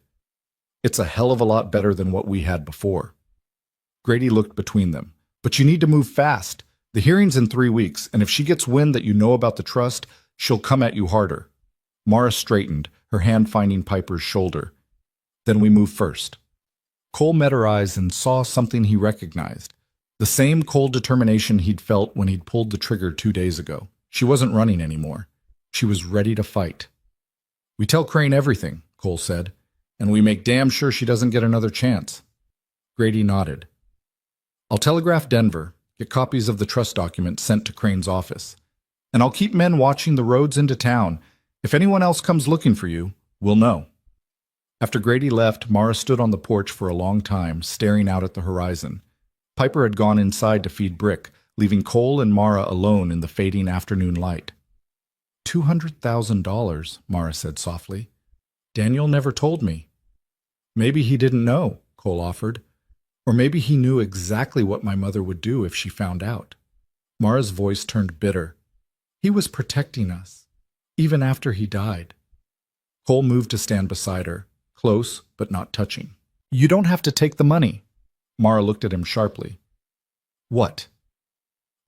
It's a hell of a lot better than what we had before. Grady looked between them. But you need to move fast. The hearing's in 3 weeks, and if she gets wind that you know about the trust, she'll come at you harder. Mara straightened, her hand finding Piper's shoulder. Then we move first. Cole met her eyes and saw something he recognized. The same cold determination he'd felt when he'd pulled the trigger 2 days ago. She wasn't running anymore. She was ready to fight. We tell Crane everything, Cole said, and we make damn sure she doesn't get another chance. Grady nodded. I'll telegraph Denver, get copies of the trust document sent to Crane's office. And I'll keep men watching the roads into town. If anyone else comes looking for you, we'll know. After Grady left, Mara stood on the porch for a long time, staring out at the horizon. Piper had gone inside to feed Brick, leaving Cole and Mara alone in the fading afternoon light. $200,000, Mara said softly. Daniel never told me. Maybe he didn't know, Cole offered. Or maybe he knew exactly what my mother would do if she found out. Mara's voice turned bitter. He was protecting us, even after he died. Cole moved to stand beside her, close but not touching. You don't have to take the money. Mara looked at him sharply. What?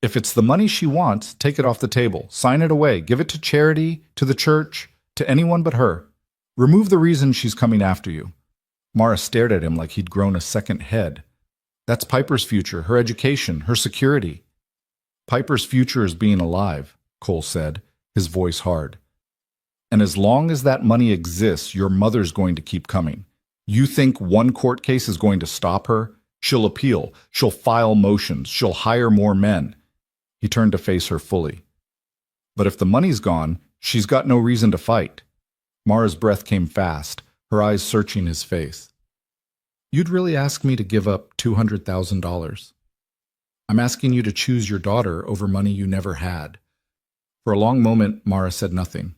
If it's the money she wants, take it off the table. Sign it away. Give it to charity, to the church, to anyone but her. Remove the reason she's coming after you. Mara stared at him like he'd grown a second head. That's Piper's future, her education, her security. Piper's future is being alive, Cole said, his voice hard. And as long as that money exists, your mother's going to keep coming. You think one court case is going to stop her? She'll appeal. She'll file motions. She'll hire more men. He turned to face her fully. But if the money's gone, she's got no reason to fight. Mara's breath came fast, her eyes searching his face. You'd really ask me to give up $200,000. I'm asking you to choose your daughter over money you never had. For a long moment, Mara said nothing.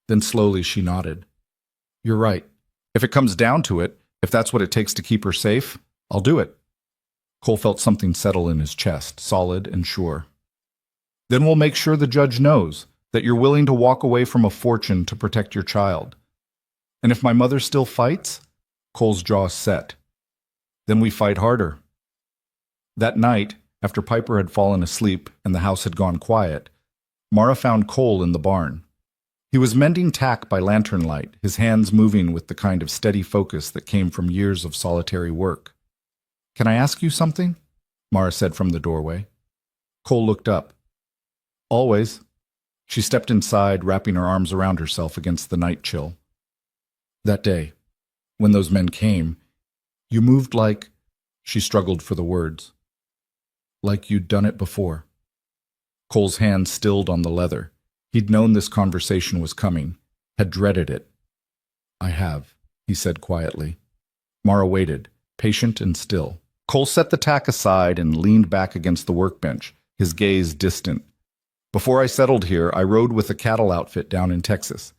Then slowly she nodded. You're right. If it comes down to it, if that's what it takes to keep her safe, I'll do it. Cole felt something settle in his chest, solid and sure. Then we'll make sure the judge knows that you're willing to walk away from a fortune to protect your child. And if my mother still fights? Cole's jaw set. Then we fight harder. That night, after Piper had fallen asleep and the house had gone quiet, Mara found Cole in the barn. He was mending tack by lantern light, his hands moving with the kind of steady focus that came from years of solitary work. Can I ask you something? Mara said from the doorway. Cole looked up. Always. She stepped inside, wrapping her arms around herself against the night chill. That day, when those men came, you moved like, she struggled for the words, like you'd done it before. Cole's hand stilled on the leather. He'd known this conversation was coming, had dreaded it. I have, he said quietly. Mara waited, patient and still. Cole set the tack aside and leaned back against the workbench, his gaze distant. Before I settled here, I rode with a cattle outfit down in Texas.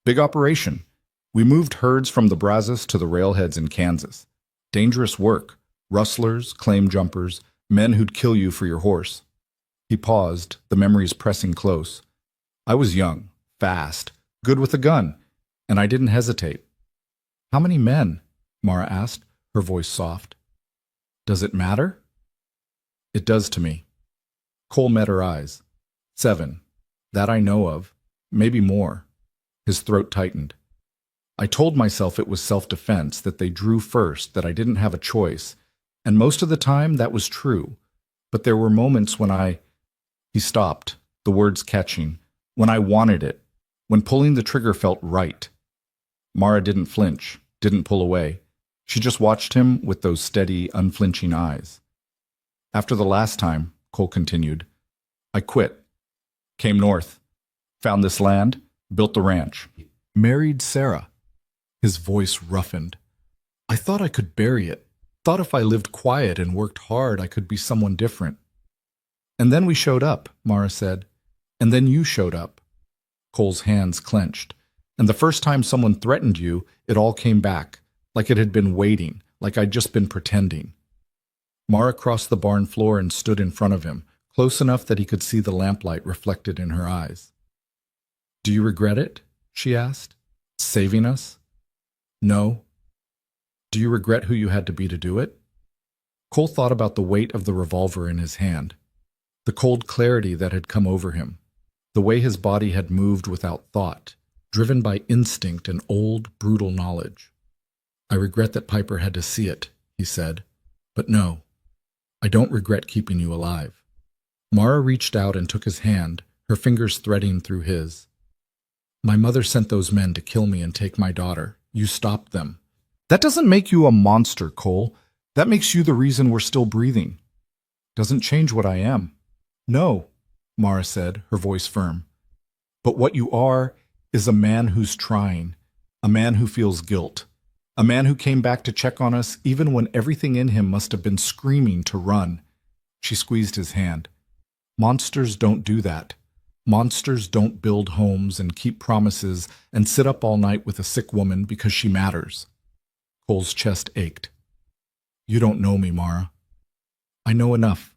Big operation. We moved herds from the Brazos to the railheads in Kansas. Dangerous work. Rustlers, claim jumpers, men who'd kill you for your horse. He paused, the memories pressing close. I was young, fast, good with a gun, and I didn't hesitate. How many men? Mara asked, her voice soft. Does it matter? It does to me. Cole met her eyes. 7. That I know of. Maybe more. His throat tightened. I told myself it was self-defense, that they drew first, that I didn't have a choice, and most of the time that was true. But there were moments when He stopped, the words catching, when I wanted it, when pulling the trigger felt right. Mara didn't flinch, didn't pull away. She just watched him with those steady, unflinching eyes. After the last time, Cole continued, I quit. Came north. Found this land, built the ranch. Married Sarah. His voice roughened. I thought I could bury it. Thought if I lived quiet and worked hard, I could be someone different. And then we showed up, Mara said. And then you showed up. Cole's hands clenched. And the first time someone threatened you, it all came back, like it had been waiting, like I'd just been pretending. Mara crossed the barn floor and stood in front of him, close enough that he could see the lamplight reflected in her eyes. Do you regret it? She asked. Saving us? No. Do you regret who you had to be to do it? Cole thought about the weight of the revolver in his hand, the cold clarity that had come over him, the way his body had moved without thought, driven by instinct and old, brutal knowledge. I regret that Piper had to see it, he said. But no, I don't regret keeping you alive. Mara reached out and took his hand, her fingers threading through his. My mother sent those men to kill me and take my daughter. You stopped them. That doesn't make you a monster, Cole. That makes you the reason we're still breathing. Doesn't change what I am. No, Mara said, her voice firm. But what you are is a man who's trying, a man who feels guilt, a man who came back to check on us even when everything in him must have been screaming to run. She squeezed his hand. Monsters don't do that. Monsters don't build homes and keep promises and sit up all night with a sick woman because she matters. Cole's chest ached. You don't know me, Mara. I know enough.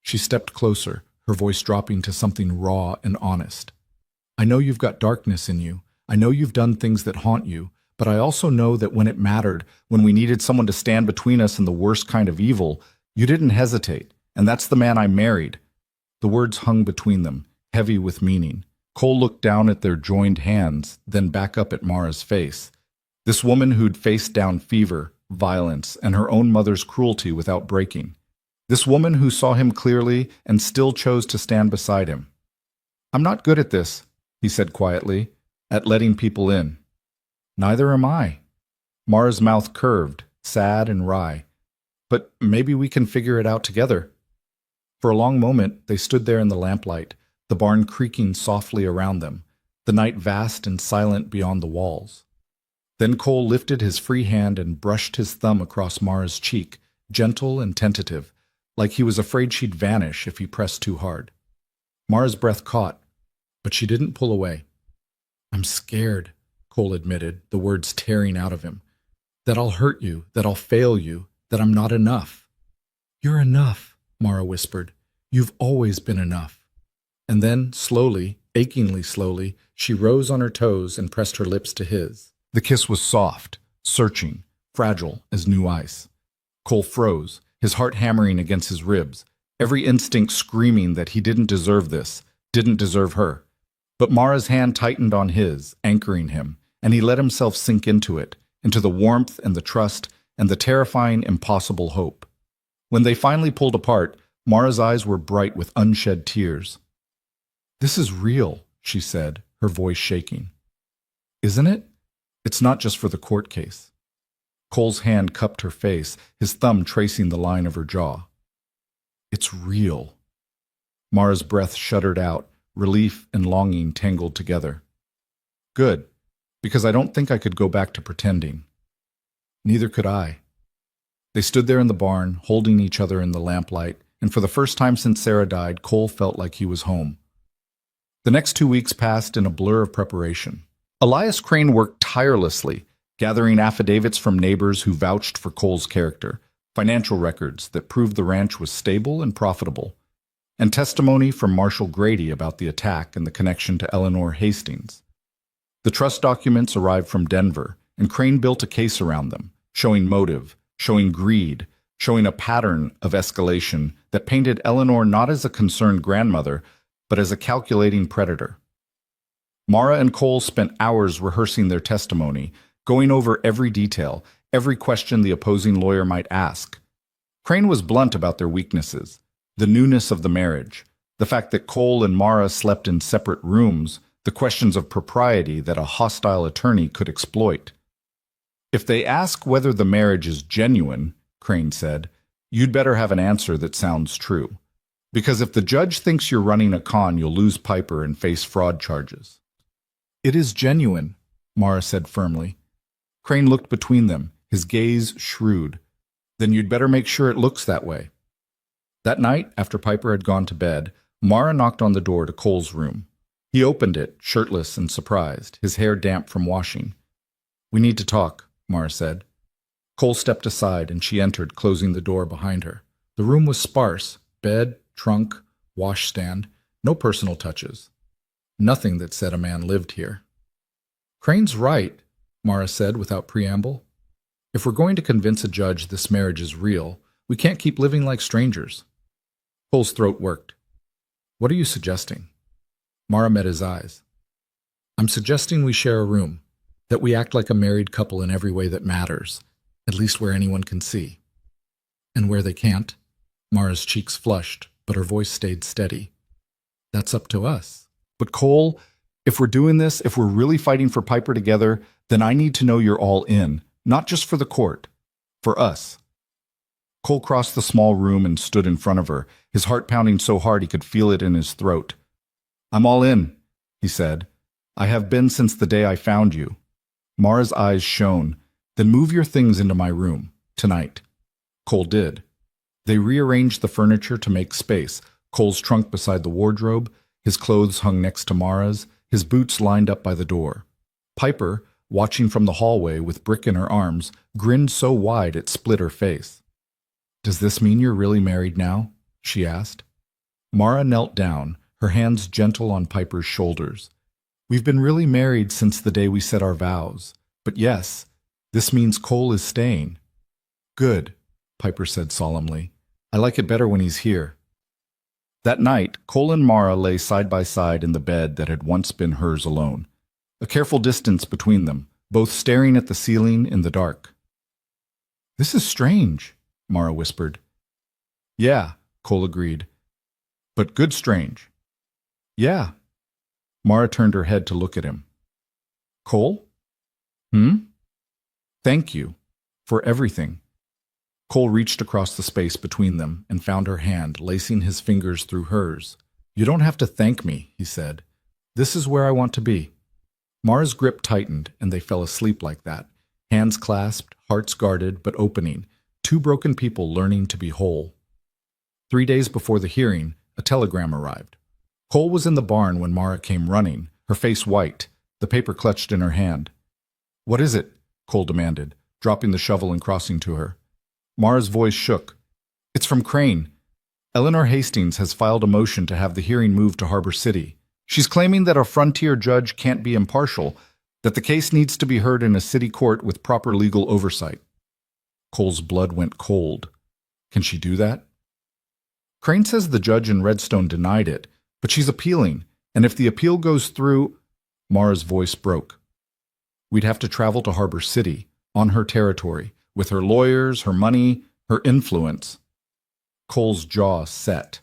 She stepped closer, her voice dropping to something raw and honest. I know you've got darkness in you. I know you've done things that haunt you, but I also know that when it mattered, when we needed someone to stand between us and the worst kind of evil, you didn't hesitate, and that's the man I married. The words hung between them, heavy with meaning. Cole looked down at their joined hands, then back up at Mara's face. This woman who'd faced down fever, violence, and her own mother's cruelty without breaking. This woman who saw him clearly and still chose to stand beside him. I'm not good at this, he said quietly, at letting people in. Neither am I. Mara's mouth curved, sad and wry. But maybe we can figure it out together. For a long moment, they stood there in the lamplight, the barn creaking softly around them, the night vast and silent beyond the walls. Then Cole lifted his free hand and brushed his thumb across Mara's cheek, gentle and tentative, like he was afraid she'd vanish if he pressed too hard. Mara's breath caught, but she didn't pull away. I'm scared, Cole admitted, the words tearing out of him. That I'll hurt you, that I'll fail you, that I'm not enough. You're enough, Mara whispered. You've always been enough. And then, slowly, achingly slowly, she rose on her toes and pressed her lips to his. The kiss was soft, searching, fragile as new ice. Cole froze, his heart hammering against his ribs, every instinct screaming that he didn't deserve this, didn't deserve her. But Mara's hand tightened on his, anchoring him, and he let himself sink into it, into the warmth and the trust and the terrifying, impossible hope. When they finally pulled apart, Mara's eyes were bright with unshed tears. This is real, she said, her voice shaking. Isn't it? It's not just for the court case. Cole's hand cupped her face, his thumb tracing the line of her jaw. It's real. Mara's breath shuddered out, relief and longing tangled together. Good, because I don't think I could go back to pretending. Neither could I. They stood there in the barn, holding each other in the lamplight, and for the first time since Sarah died, Cole felt like he was home. The next 2 weeks passed in a blur of preparation. Elias Crane worked tirelessly, gathering affidavits from neighbors who vouched for Cole's character, financial records that proved the ranch was stable and profitable, and testimony from Marshal Grady about the attack and the connection to Eleanor Hastings. The trust documents arrived from Denver, and Crane built a case around them, showing motive, showing greed, showing a pattern of escalation that painted Eleanor not as a concerned grandmother, but as a calculating predator. Mara and Cole spent hours rehearsing their testimony, going over every detail, every question the opposing lawyer might ask. Crane was blunt about their weaknesses, the newness of the marriage, the fact that Cole and Mara slept in separate rooms, the questions of propriety that a hostile attorney could exploit. If they ask whether the marriage is genuine, Crane said, you'd better have an answer that sounds true. Because if the judge thinks you're running a con, you'll lose Piper and face fraud charges. It is genuine, Mara said firmly. Crane looked between them, his gaze shrewd. Then you'd better make sure it looks that way. That night, after Piper had gone to bed, Mara knocked on the door to Cole's room. He opened it, shirtless and surprised, his hair damp from washing. We need to talk, Mara said. Cole stepped aside and she entered, closing the door behind her. The room was sparse, bed, trunk, washstand, no personal touches. Nothing that said a man lived here. Crane's right, Mara said without preamble. If we're going to convince a judge this marriage is real, we can't keep living like strangers. Cole's throat worked. What are you suggesting? Mara met his eyes. I'm suggesting we share a room, that we act like a married couple in every way that matters, at least where anyone can see. And where they can't? Mara's cheeks flushed, but her voice stayed steady. That's up to us. But Cole, if we're doing this, if we're really fighting for Piper together, then I need to know you're all in, not just for the court, for us. Cole crossed the small room and stood in front of her, his heart pounding so hard he could feel it in his throat. I'm all in, he said. I have been since the day I found you. Mara's eyes shone. Then move your things into my room, tonight. Cole did. They rearranged the furniture to make space, Cole's trunk beside the wardrobe, his clothes hung next to Mara's, his boots lined up by the door. Piper, watching from the hallway with Brick in her arms, grinned so wide it split her face. Does this mean you're really married now? She asked. Mara knelt down, her hands gentle on Piper's shoulders. We've been really married since the day we said our vows. But yes, this means Cole is staying. Good, Piper said solemnly. I like it better when he's here. That night, Cole and Mara lay side by side in the bed that had once been hers alone. A careful distance between them, both staring at the ceiling in the dark. This is strange, Mara whispered. Yeah, Cole agreed. But good strange. Yeah. Mara turned her head to look at him. Cole? Thank you. For everything. Cole reached across the space between them and found her hand, lacing his fingers through hers. You don't have to thank me, he said. This is where I want to be. Mara's grip tightened, and they fell asleep like that, hands clasped, hearts guarded, but opening, two broken people learning to be whole. 3 days before the hearing, a telegram arrived. Cole was in the barn when Mara came running, her face white, the paper clutched in her hand. What is it? Cole demanded, dropping the shovel and crossing to her. Mara's voice shook. It's from Crane. Eleanor Hastings has filed a motion to have the hearing moved to Harbor City. She's claiming that a frontier judge can't be impartial, that the case needs to be heard in a city court with proper legal oversight. Cole's blood went cold. Can she do that? Crane says the judge in Redstone denied it, but she's appealing, and if the appeal goes through... Mara's voice broke. We'd have to travel to Harbor City, on her territory, with her lawyers, her money, her influence. Cole's jaw set.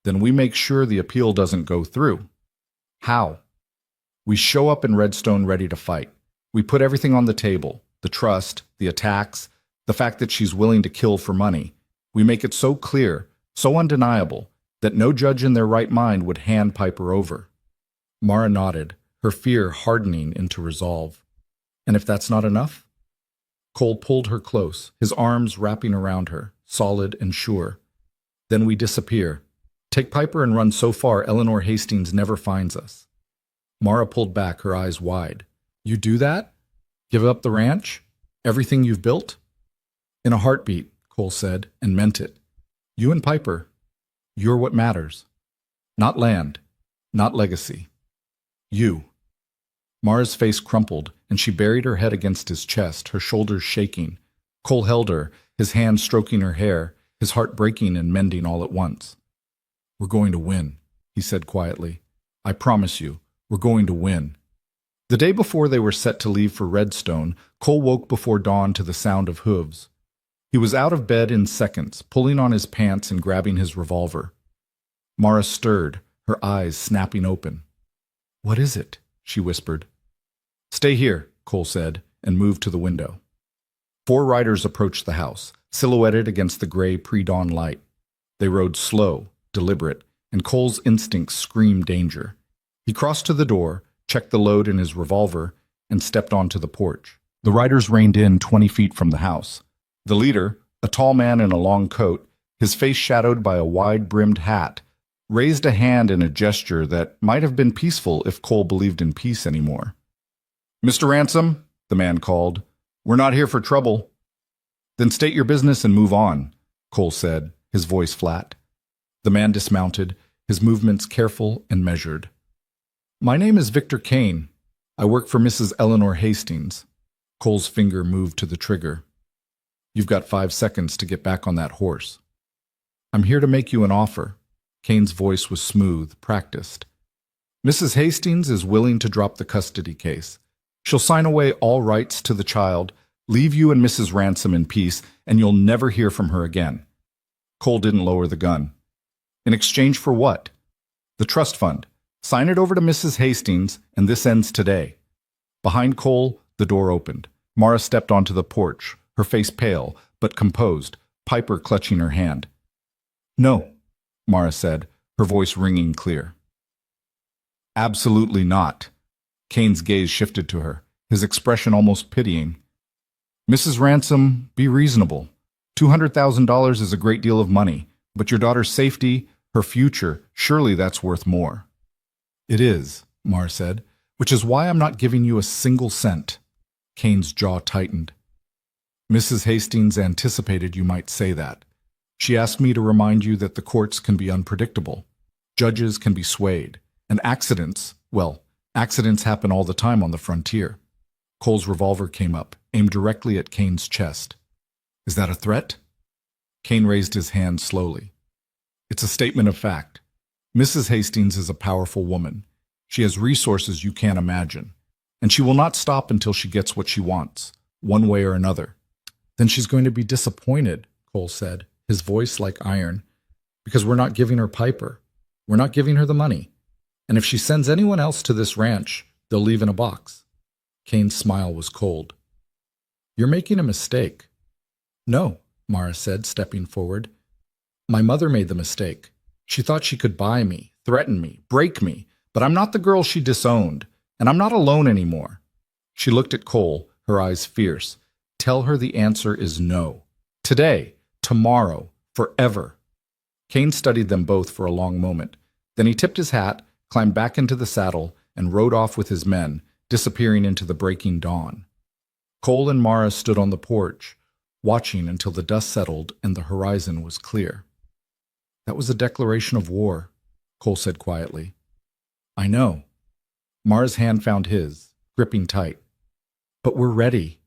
Then we make sure the appeal doesn't go through. How? We show up in Redstone ready to fight. We put everything on the table, the trust, the attacks, the fact that she's willing to kill for money. We make it so clear, so undeniable, that no judge in their right mind would hand Piper over. Mara nodded, her fear hardening into resolve. And if that's not enough? Cole pulled her close, his arms wrapping around her, solid and sure. Then we disappear. Take Piper and run so far Eleanor Hastings never finds us. Mara pulled back, her eyes wide. You do that? Give up the ranch? Everything you've built? In a heartbeat, Cole said, and meant it. You and Piper, you're what matters. Not land, not legacy. You. Mara's face crumpled, and she buried her head against his chest, her shoulders shaking. Cole held her, his hand stroking her hair, his heart breaking and mending all at once. "We're going to win," he said quietly. "I promise you, we're going to win." The day before they were set to leave for Redstone, Cole woke before dawn to the sound of hooves. He was out of bed in seconds, pulling on his pants and grabbing his revolver. Mara stirred, her eyes snapping open. "What is it?" she whispered. "Stay here," Cole said, and moved to the window. 4 riders approached the house, silhouetted against the gray pre-dawn light. They rode slow, deliberate, and Cole's instincts screamed danger. He crossed to the door, checked the load in his revolver, and stepped onto the porch. The riders reined in 20 feet from the house. The leader, a tall man in a long coat, his face shadowed by a wide-brimmed hat, raised a hand in a gesture that might have been peaceful if Cole believed in peace anymore. "Mr. Ransom," the man called, "we're not here for trouble." "Then state your business and move on," Cole said, his voice flat. The man dismounted, his movements careful and measured. "My name is Victor Kane. I work for Mrs. Eleanor Hastings." Cole's finger moved to the trigger. "You've got 5 seconds to get back on that horse." "I'm here to make you an offer." Kane's voice was smooth, practiced. "Mrs. Hastings is willing to drop the custody case. She'll sign away all rights to the child, leave you and Mrs. Ransom in peace, and you'll never hear from her again." Cole didn't lower the gun. "In exchange for what?" "The trust fund. Sign it over to Mrs. Hastings, and this ends today." Behind Cole, the door opened. Mara stepped onto the porch, her face pale, but composed, Piper clutching her hand. "No," Mara said, her voice ringing clear. "Absolutely not." Kane's gaze shifted to her, his expression almost pitying. "Mrs. Ransom, be reasonable. $200,000 is a great deal of money, but your daughter's safety, her future, surely that's worth more." "It is," Mara said, "which is why I'm not giving you a single cent." Kane's jaw tightened. "Mrs. Hastings anticipated you might say that. She asked me to remind you that the courts can be unpredictable. Judges can be swayed. And accidents, well, accidents happen all the time on the frontier." Cole's revolver came up, aimed directly at Kane's chest. "Is that a threat?" Kane raised his hand slowly. "It's a statement of fact. Mrs. Hastings is a powerful woman. She has resources you can't imagine. And she will not stop until she gets what she wants, one way or another." "Then she's going to be disappointed," Cole said, his voice like iron, "because we're not giving her Piper. We're not giving her the money. And if she sends anyone else to this ranch, they'll leave in a box." Kane's smile was cold. "You're making a mistake." "No," Mara said, stepping forward. "My mother made the mistake. She thought she could buy me, threaten me, break me, but I'm not the girl she disowned, and I'm not alone anymore." She looked at Cole, her eyes fierce. "Tell her the answer is no. Today, tomorrow, forever." Kane studied them both for a long moment. Then he tipped his hat, climbed back into the saddle, and rode off with his men, disappearing into the breaking dawn. Cole and Mara stood on the porch, watching until the dust settled and the horizon was clear. "That was a declaration of war," Cole said quietly. "I know." Mara's hand found his, gripping tight. "But we're ready."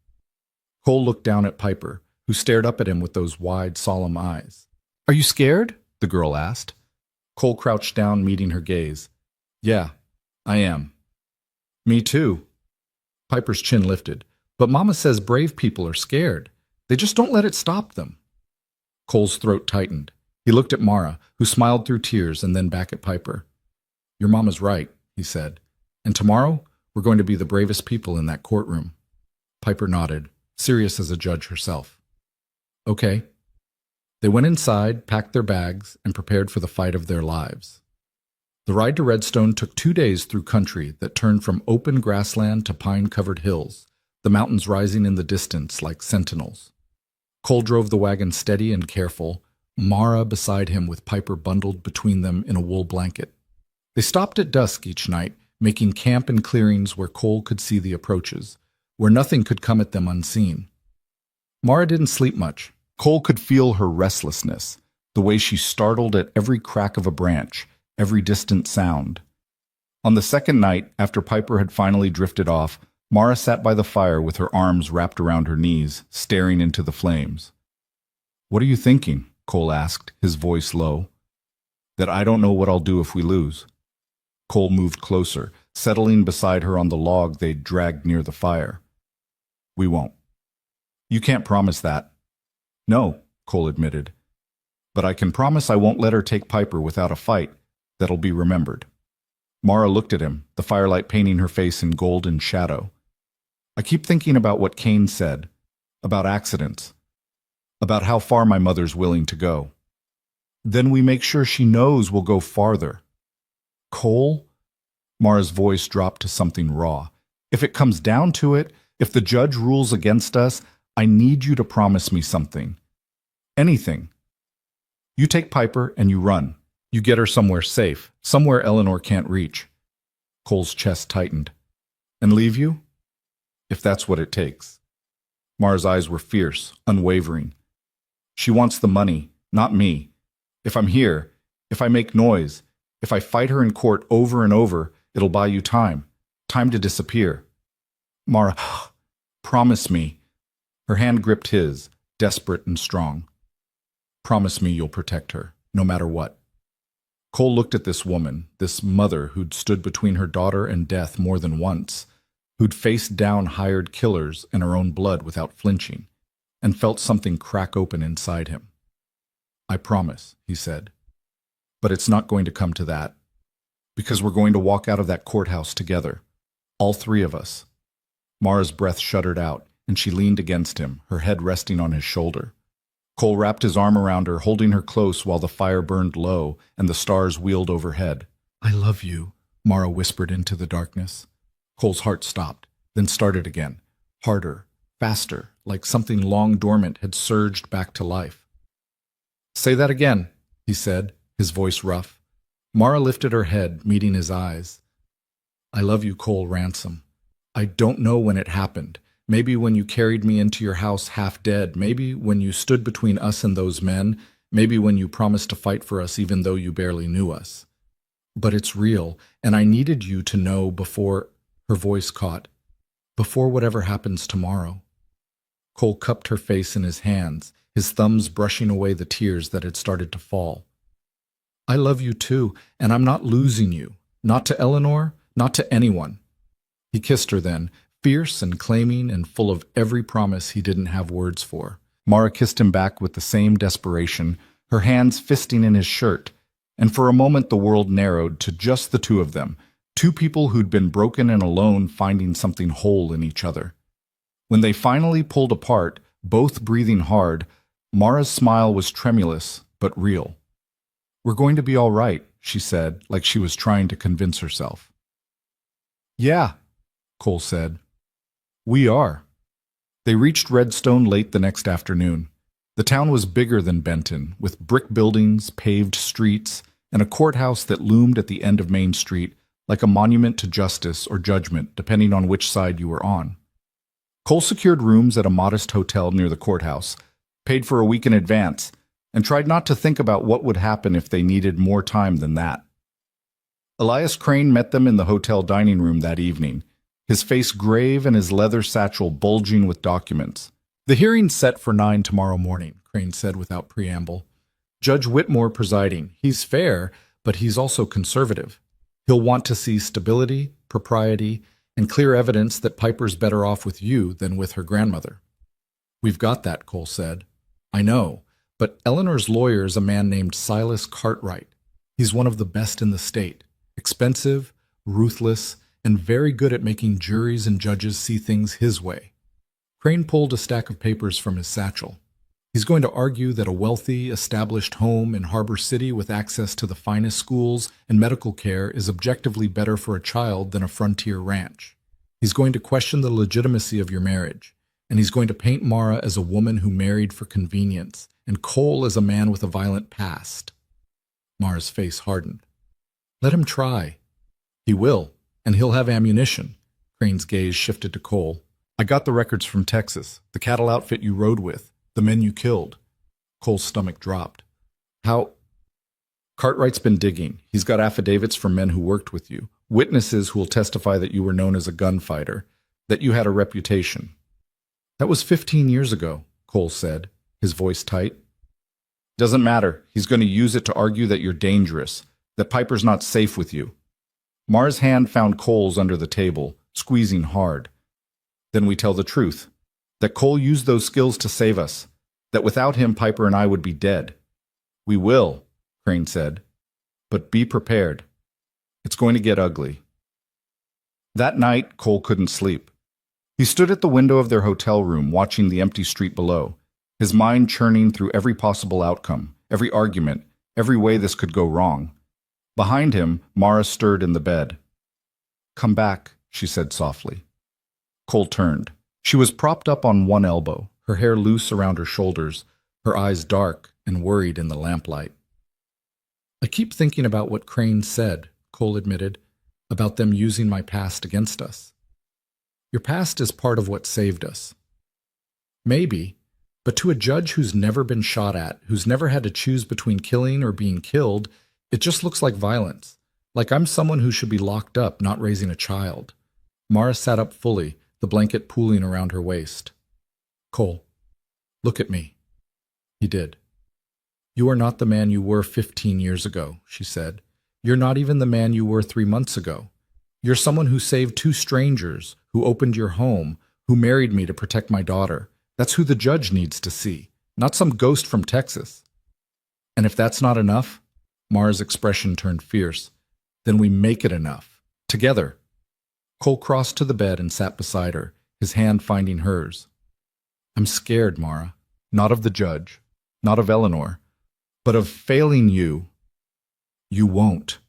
Cole looked down at Piper, who stared up at him with those wide, solemn eyes. "Are you scared?" the girl asked. Cole crouched down, meeting her gaze. "Yeah, I am." "Me too." Piper's chin lifted. "But Mama says brave people are scared. They just don't let it stop them." Cole's throat tightened. He looked at Mara, who smiled through tears, and then back at Piper. "Your Mama's right," he said. "And tomorrow, we're going to be the bravest people in that courtroom." Piper nodded, serious as a judge herself. "Okay." They went inside, packed their bags, and prepared for the fight of their lives. The ride to Redstone took 2 days through country that turned from open grassland to pine-covered hills, the mountains rising in the distance like sentinels. Cole drove the wagon steady and careful, Mara beside him with Piper bundled between them in a wool blanket. They stopped at dusk each night, making camp in clearings where Cole could see the approaches, where nothing could come at them unseen. Mara didn't sleep much. Cole could feel her restlessness, the way she startled at every crack of a branch, every distant sound. On the second night, after Piper had finally drifted off, Mara sat by the fire with her arms wrapped around her knees, staring into the flames. "What are you thinking?" Cole asked, his voice low. That I don't know what I'll do if we lose. Cole moved closer, settling beside her on the log they'd dragged near the fire. We won't. You can't promise that. No, Cole admitted. But I can promise I won't let her take Piper without a fight that'll be remembered. Mara looked at him, the firelight painting her face in golden shadow. I keep thinking about what Kane said, about accidents, about how far my mother's willing to go. Then we make sure she knows we'll go farther. Cole? Mara's voice dropped to something raw. If it comes down to it, if the judge rules against us, I need you to promise me something. Anything. You take Piper and you run. You get her somewhere safe, somewhere Eleanor can't reach. Cole's chest tightened. And leave you? If that's what it takes. Mara's eyes were fierce, unwavering. She wants the money, not me. If I'm here, if I make noise, if I fight her in court over and over, it'll buy you time. Time to disappear. Mara, promise me. Her hand gripped his, desperate and strong. Promise me you'll protect her, no matter what. Cole looked at this woman, this mother who'd stood between her daughter and death more than once, who'd faced down hired killers and her own blood without flinching, and felt something crack open inside him. I promise, he said. But it's not going to come to that. Because we're going to walk out of that courthouse together. All three of us. Mara's breath shuddered out, and she leaned against him, her head resting on his shoulder. Cole wrapped his arm around her, holding her close while the fire burned low and the stars wheeled overhead. I love you, Mara whispered into the darkness. Cole's heart stopped, then started again, harder, faster, like something long dormant had surged back to life. Say that again, he said, his voice rough. Mara lifted her head, meeting his eyes. I love you, Cole Ransom. I don't know when it happened. Maybe when you carried me into your house half dead, maybe when you stood between us and those men, maybe when you promised to fight for us even though you barely knew us. But it's real, and I needed you to know before, her voice caught, before whatever happens tomorrow. Cole cupped her face in his hands, his thumbs brushing away the tears that had started to fall. I love you too, and I'm not losing you, not to Eleanor, not to anyone. He kissed her then, fierce and claiming and full of every promise he didn't have words for. Mara kissed him back with the same desperation, her hands fisting in his shirt, and for a moment the world narrowed to just the two of them, two people who'd been broken and alone finding something whole in each other. When they finally pulled apart, both breathing hard, Mara's smile was tremulous but real. We're going to be all right, she said, like she was trying to convince herself. Yeah, Cole said. We are. They reached Redstone late the next afternoon. The town was bigger than Benton, with brick buildings, paved streets, and a courthouse that loomed at the end of Main Street like a monument to justice or judgment, depending on which side you were on. Cole secured rooms at a modest hotel near the courthouse, paid for a week in advance, and tried not to think about what would happen if they needed more time than that. Elias Crane met them in the hotel dining room that evening, his face grave and his leather satchel bulging with documents. The hearing's set for 9 tomorrow morning, Crane said without preamble. Judge Whitmore presiding. He's fair, but he's also conservative. He'll want to see stability, propriety, and clear evidence that Piper's better off with you than with her grandmother. We've got that, Cole said. I know, but Eleanor's lawyer is a man named Silas Cartwright. He's one of the best in the state. Expensive, ruthless, and very good at making juries and judges see things his way. Crane pulled a stack of papers from his satchel. He's going to argue that a wealthy, established home in Harbor City with access to the finest schools and medical care is objectively better for a child than a frontier ranch. He's going to question the legitimacy of your marriage, and he's going to paint Mara as a woman who married for convenience, and Cole as a man with a violent past. Mara's face hardened. Let him try. He will. And he'll have ammunition. Crane's gaze shifted to Cole. I got the records from Texas, the cattle outfit you rode with, the men you killed. Cole's stomach dropped. How? Cartwright's been digging. He's got affidavits from men who worked with you, witnesses who will testify that you were known as a gunfighter, that you had a reputation. That was 15 years ago, Cole said, his voice tight. Doesn't matter. He's going to use it to argue that you're dangerous, that Piper's not safe with you. Mara's hand found Cole's under the table, squeezing hard. Then we tell the truth, that Cole used those skills to save us, that without him Piper and I would be dead. We will, Crane said, but be prepared. It's going to get ugly. That night, Cole couldn't sleep. He stood at the window of their hotel room, watching the empty street below, his mind churning through every possible outcome, every argument, every way this could go wrong. Behind him, Mara stirred in the bed. "Come back," she said softly. Cole turned. She was propped up on one elbow, her hair loose around her shoulders, her eyes dark and worried in the lamplight. "I keep thinking about what Crane said," Cole admitted, "about them using my past against us. Your past is part of what saved us. Maybe, but to a judge who's never been shot at, who's never had to choose between killing or being killed, it just looks like violence, like I'm someone who should be locked up, not raising a child." Mara sat up fully, the blanket pooling around her waist. "Cole, look at me." He did. "You are not the man you were 15 years ago," she said. "You're not even the man you were 3 months ago. You're someone who saved 2 strangers, who opened your home, who married me to protect my daughter. That's who the judge needs to see, not some ghost from Texas. And if that's not enough," Mara's expression turned fierce, "then we make it enough. Together." Cole crossed to the bed and sat beside her, his hand finding hers. "I'm scared, Mara. Not of the judge, not of Eleanor, but of failing you. You won't.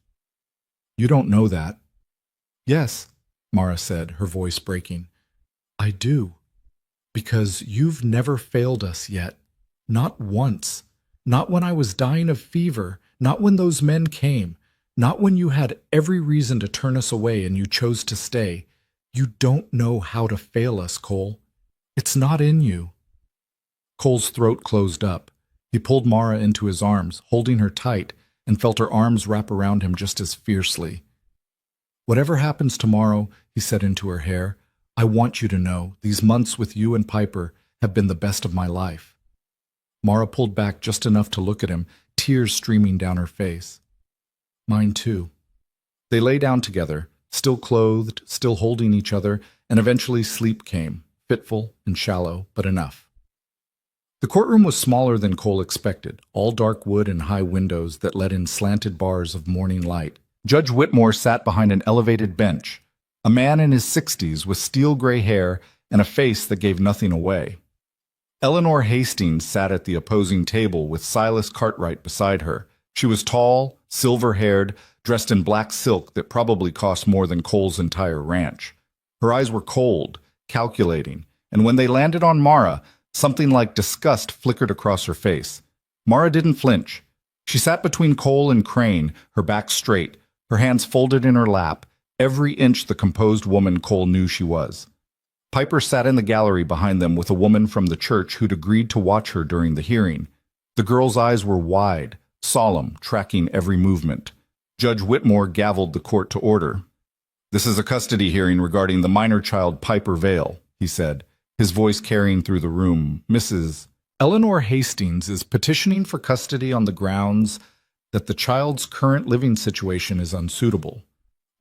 You don't know that." "Yes," Mara said, her voice breaking. "I do. Because you've never failed us yet. Not once. Not when I was dying of fever. Not when those men came. Not when you had every reason to turn us away and you chose to stay. You don't know how to fail us, Cole. It's not in you." Cole's throat closed up. He pulled Mara into his arms, holding her tight, and felt her arms wrap around him just as fiercely. "Whatever happens tomorrow," he said into her hair, "I want you to know these months with you and Piper have been the best of my life." Mara pulled back just enough to look at him, tears streaming down her face. "Mine too." They lay down together, still clothed, still holding each other, and eventually sleep came, fitful and shallow, but enough. The courtroom was smaller than Cole expected, all dark wood and high windows that let in slanted bars of morning light. Judge Whitmore sat behind an elevated bench, a man in his 60s with steel-gray hair and a face that gave nothing away. Eleanor Hastings sat at the opposing table with Silas Cartwright beside her. She was tall, silver-haired, dressed in black silk that probably cost more than Cole's entire ranch. Her eyes were cold, calculating, and when they landed on Mara, something like disgust flickered across her face. Mara didn't flinch. She sat between Cole and Crane, her back straight, her hands folded in her lap, every inch the composed woman Cole knew she was. Piper sat in the gallery behind them with a woman from the church who'd agreed to watch her during the hearing. The girl's eyes were wide, solemn, tracking every movement. Judge Whitmore gavelled the court to order. "This is a custody hearing regarding the minor child Piper Vale," he said, his voice carrying through the room. "Mrs. Eleanor Hastings is petitioning for custody on the grounds that the child's current living situation is unsuitable.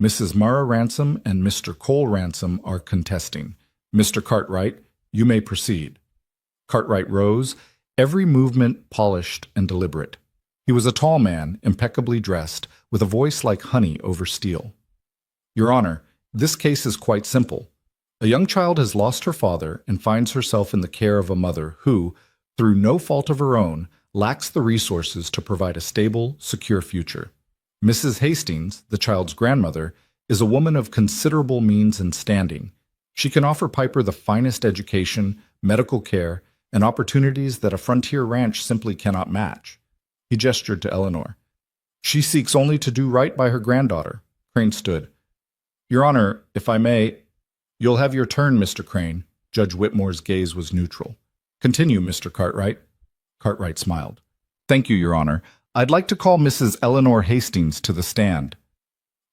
Mrs. Mara Ransom and Mr. Cole Ransom are contesting. Mr. Cartwright, you may proceed." Cartwright rose, every movement polished and deliberate. He was a tall man, impeccably dressed, with a voice like honey over steel. "Your Honor, this case is quite simple. A young child has lost her father and finds herself in the care of a mother who, through no fault of her own, lacks the resources to provide a stable, secure future. Mrs. Hastings, the child's grandmother, is a woman of considerable means and standing. She can offer Piper the finest education, medical care, and opportunities that a frontier ranch simply cannot match." He gestured to Eleanor. "She seeks only to do right by her granddaughter." Crane stood. "Your Honor, if I may—" "You'll have your turn, Mr. Crane." Judge Whitmore's gaze was neutral. "Continue, Mr. Cartwright." Cartwright smiled. "Thank you, Your Honor. I'd like to call Mrs. Eleanor Hastings to the stand."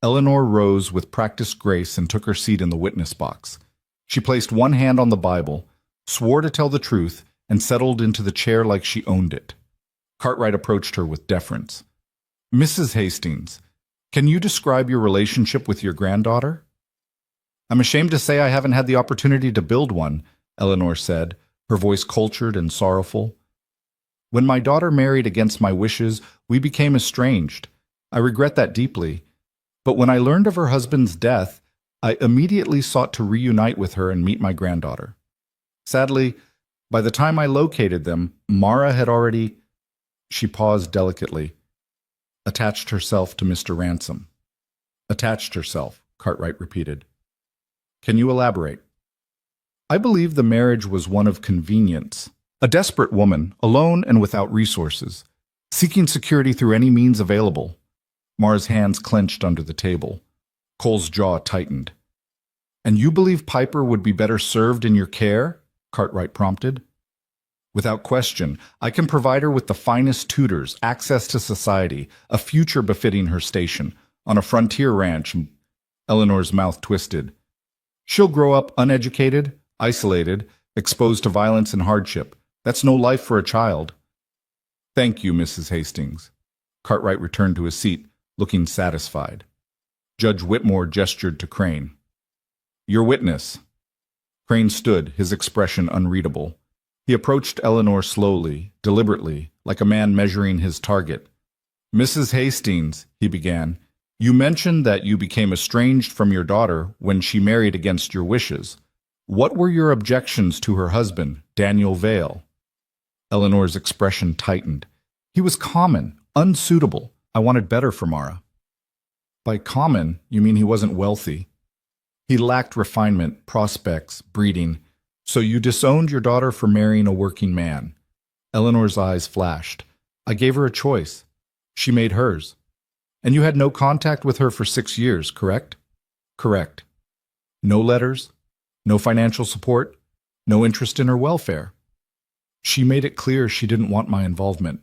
Eleanor rose with practiced grace and took her seat in the witness box. She placed one hand on the Bible, swore to tell the truth, and settled into the chair like she owned it. Cartwright approached her with deference. Mrs. Hastings, can you describe your relationship with your granddaughter? I'm ashamed to say I haven't had the opportunity to build one, Eleanor said, her voice cultured and sorrowful. When my daughter married against my wishes, we became estranged. I regret that deeply. But when I learned of her husband's death, I immediately sought to reunite with her and meet my granddaughter. Sadly, by the time I located them, Mara had already... She paused delicately. Attached herself to Mr. Ransom. Attached herself, Cartwright repeated. Can you elaborate? I believe the marriage was one of convenience. A desperate woman, alone and without resources, seeking security through any means available. Mara's hands clenched under the table. Cole's jaw tightened. And you believe Piper would be better served in your care? Cartwright prompted. Without question, I can provide her with the finest tutors, access to society, a future befitting her station, on a frontier ranch. Eleanor's mouth twisted. She'll grow up uneducated, isolated, exposed to violence and hardship. That's no life for a child. Thank you, Mrs. Hastings. Cartwright returned to his seat, looking satisfied. Judge Whitmore gestured to Crane. Your witness. Crane stood, his expression unreadable. He approached Eleanor slowly, deliberately, like a man measuring his target. Mrs. Hastings, he began, you mentioned that you became estranged from your daughter when she married against your wishes. What were your objections to her husband, Daniel Vale? Eleanor's expression tightened. He was common, unsuitable. I wanted better for Mara. By common, you mean he wasn't wealthy. He lacked refinement, prospects, breeding. So you disowned your daughter for marrying a working man. Eleanor's eyes flashed. I gave her a choice. She made hers. And you had no contact with her for 6 years, correct? Correct. No letters, no financial support, no interest in her welfare. She made it clear she didn't want my involvement.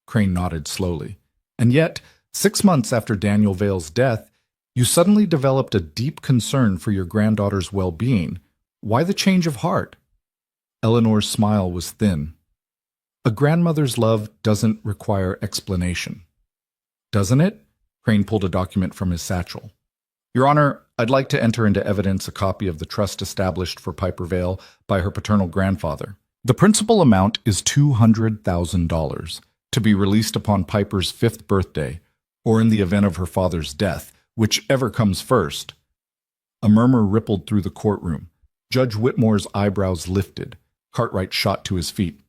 Crane nodded slowly. And yet, 6 months after Daniel Vale's death, you suddenly developed a deep concern for your granddaughter's well-being. Why the change of heart? Eleanor's smile was thin. A grandmother's love doesn't require explanation. Doesn't it? Crane pulled a document from his satchel. Your Honor, I'd like to enter into evidence a copy of the trust established for Piper Vale by her paternal grandfather. The principal amount is $200,000, to be released upon Piper's 5th birthday, or in the event of her father's death, whichever comes first. A murmur rippled through the courtroom. Judge Whitmore's eyebrows lifted. Cartwright shot to his feet.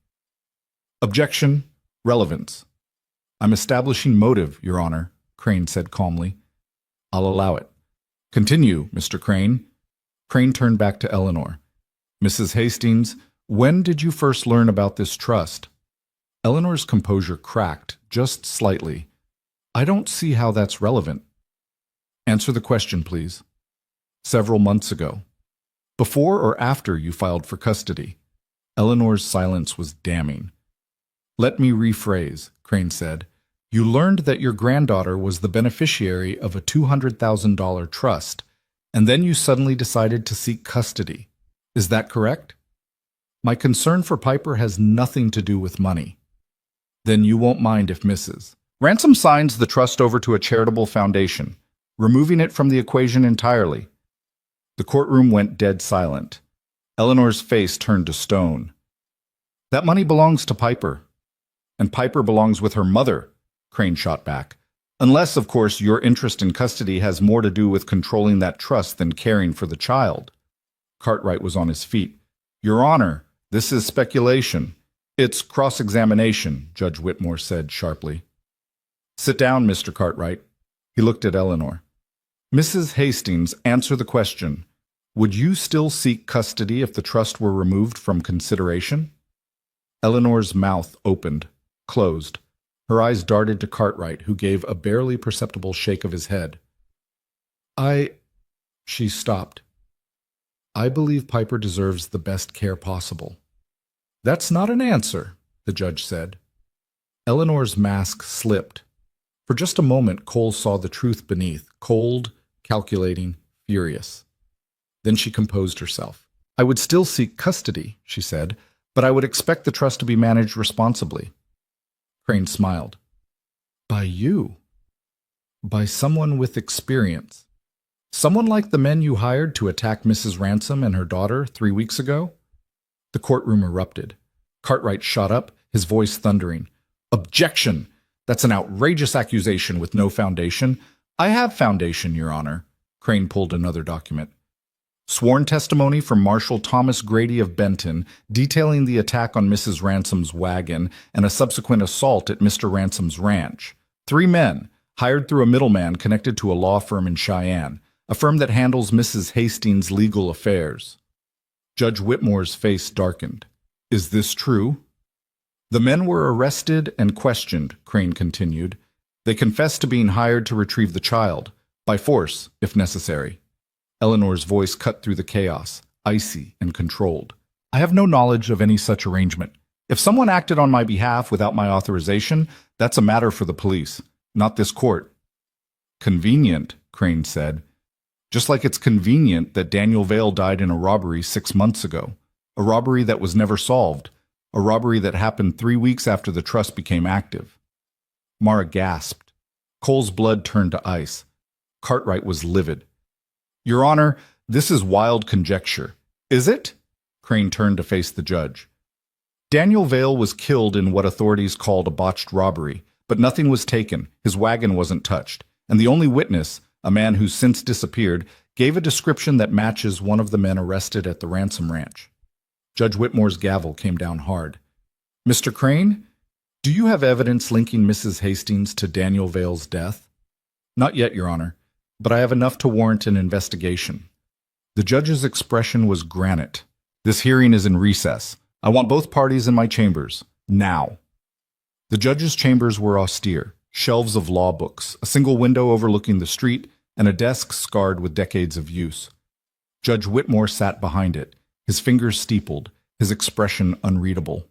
Objection. Relevance. I'm establishing motive, Your Honor, Crane said calmly. I'll allow it. Continue, Mr. Crane. Crane turned back to Eleanor. Mrs. Hastings, when did you first learn about this trust? Eleanor's composure cracked, just slightly. I don't see how that's relevant. Answer the question, please. Several months ago. Before or after you filed for custody? Eleanor's silence was damning. Let me rephrase, Crane said. You learned that your granddaughter was the beneficiary of a $200,000 trust, and then you suddenly decided to seek custody. Is that correct? My concern for Piper has nothing to do with money. Then you won't mind if Mrs. Ransom signs the trust over to a charitable foundation, removing it from the equation entirely. The courtroom went dead silent. Eleanor's face turned to stone. That money belongs to Piper, and Piper belongs with her mother, Crane shot back. Unless, of course, your interest in custody has more to do with controlling that trust than caring for the child. Cartwright was on his feet. Your Honor, this is speculation. It's cross-examination, Judge Whitmore said sharply. Sit down, Mr. Cartwright. He looked at Eleanor. Mrs. Hastings, answer the question. Would you still seek custody if the trust were removed from consideration? Eleanor's mouth opened, closed. Her eyes darted to Cartwright, who gave a barely perceptible shake of his head. She stopped. I believe Piper deserves the best care possible. That's not an answer, the judge said. Eleanor's mask slipped. For just a moment, Cole saw the truth beneath, cold, calculating, furious. Then she composed herself. I would still seek custody, she said, but I would expect the trust to be managed responsibly. Crane smiled. By you. By someone with experience. Someone like the men you hired to attack Mrs. Ransom and her daughter 3 weeks ago? The courtroom erupted. Cartwright shot up, his voice thundering. Objection! That's an outrageous accusation with no foundation. I have foundation, Your Honor. Crane pulled another document. Sworn testimony from Marshal Thomas Grady of Benton detailing the attack on Mrs. Ransom's wagon and a subsequent assault at Mr. Ransom's ranch. 3 men, hired through a middleman connected to a law firm in Cheyenne, a firm that handles Mrs. Hastings' legal affairs. Judge Whitmore's face darkened. Is this true? The men were arrested and questioned, Crane continued. They confessed to being hired to retrieve the child, by force, if necessary. Eleanor's voice cut through the chaos, icy and controlled. I have no knowledge of any such arrangement. If someone acted on my behalf without my authorization, that's a matter for the police, not this court. Convenient, Crane said. Just like it's convenient that Daniel Vale died in a robbery 6 months ago. A robbery that was never solved. A robbery that happened 3 weeks after the trust became active. Mara gasped. Cole's blood turned to ice. Cartwright was livid. Your Honor, this is wild conjecture. Is it? Crane turned to face the judge. Daniel Vale was killed in what authorities called a botched robbery, but nothing was taken, his wagon wasn't touched, and the only witness, a man who's since disappeared, gave a description that matches one of the men arrested at the Ransom Ranch. Judge Whitmore's gavel came down hard. Mr. Crane, do you have evidence linking Mrs. Hastings to Daniel Vale's death? Not yet, Your Honor, but I have enough to warrant an investigation. The judge's expression was granite. This hearing is in recess. I want both parties in my chambers, now. The judge's chambers were austere, shelves of law books, a single window overlooking the street, and a desk scarred with decades of use. Judge Whitmore sat behind it, his fingers steepled, his expression unreadable.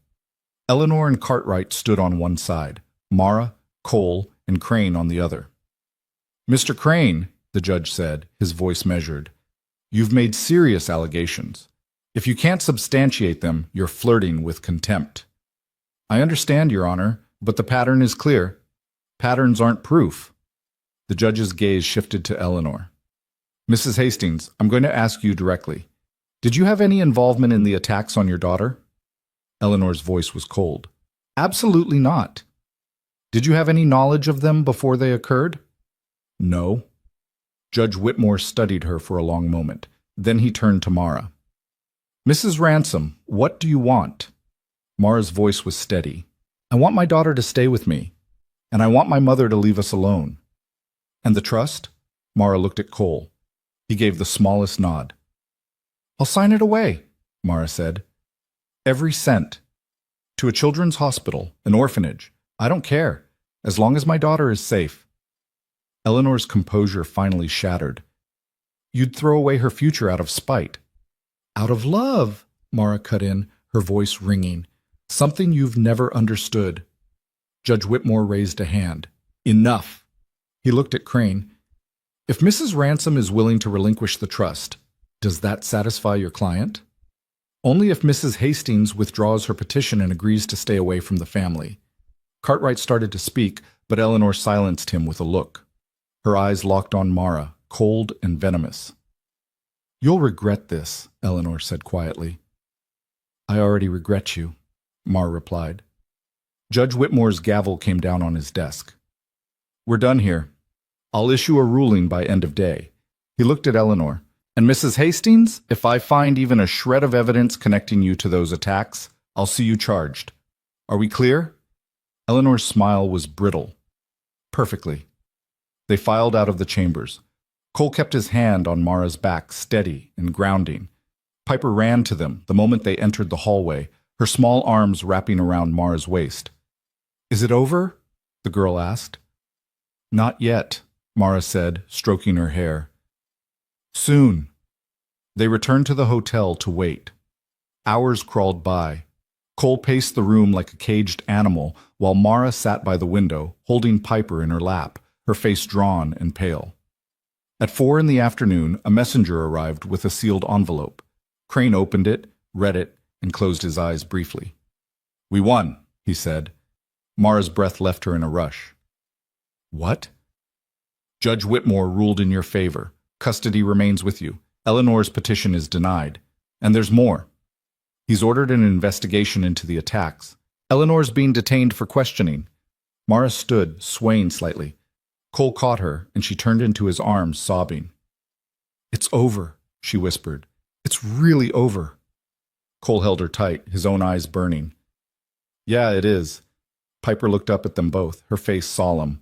Eleanor and Cartwright stood on one side, Mara, Cole, and Crane on the other. Mr. Crane, the judge said, his voice measured, you've made serious allegations. If you can't substantiate them, you're flirting with contempt. I understand, Your Honor, but the pattern is clear. Patterns aren't proof. The judge's gaze shifted to Eleanor. Mrs. Hastings, I'm going to ask you directly. Did you have any involvement in the attacks on your daughter? Eleanor's voice was cold. Absolutely not. Did you have any knowledge of them before they occurred? No. Judge Whitmore studied her for a long moment. Then he turned to Mara. Mrs. Ransom, what do you want? Mara's voice was steady. I want my daughter to stay with me, and I want my mother to leave us alone. And the trust? Mara looked at Cole. He gave the smallest nod. I'll sign it away, Mara said. Every cent. To a children's hospital, an orphanage. I don't care, as long as my daughter is safe. Eleanor's composure finally shattered. You'd throw away her future out of spite. Out of love, Mara cut in, her voice ringing. Something you've never understood. Judge Whitmore raised a hand. Enough. He looked at Crane. If Mrs. Ransom is willing to relinquish the trust, does that satisfy your client? Only if Mrs. Hastings withdraws her petition and agrees to stay away from the family. Cartwright started to speak, but Eleanor silenced him with a look. Her eyes locked on Mara, cold and venomous. You'll regret this, Eleanor said quietly. I already regret you, Mara replied. Judge Whitmore's gavel came down on his desk. We're done here. I'll issue a ruling by end of day. He looked at Eleanor. And Mrs. Hastings, if I find even a shred of evidence connecting you to those attacks, I'll see you charged. Are we clear? Eleanor's smile was brittle. Perfectly. They filed out of the chambers. Cole kept his hand on Mara's back, steady and grounding. Piper ran to them the moment they entered the hallway, her small arms wrapping around Mara's waist. Is it over? The girl asked. Not yet, Mara said, stroking her hair. Soon. They returned to the hotel to wait. Hours crawled by. Cole paced the room like a caged animal, while Mara sat by the window, holding Piper in her lap, her face drawn and pale. At 4 p.m, a messenger arrived with a sealed envelope. Crane opened it, read it, and closed his eyes briefly. We won, he said. Mara's breath left her in a rush. What? Judge Whitmore ruled in your favor. Custody remains with you. Eleanor's petition is denied. And there's more. He's ordered an investigation into the attacks. Eleanor's being detained for questioning. Mara stood, swaying slightly. Cole caught her, and she turned into his arms, sobbing. It's over, she whispered. It's really over. Cole held her tight, his own eyes burning. Yeah, it is. Piper looked up at them both, her face solemn.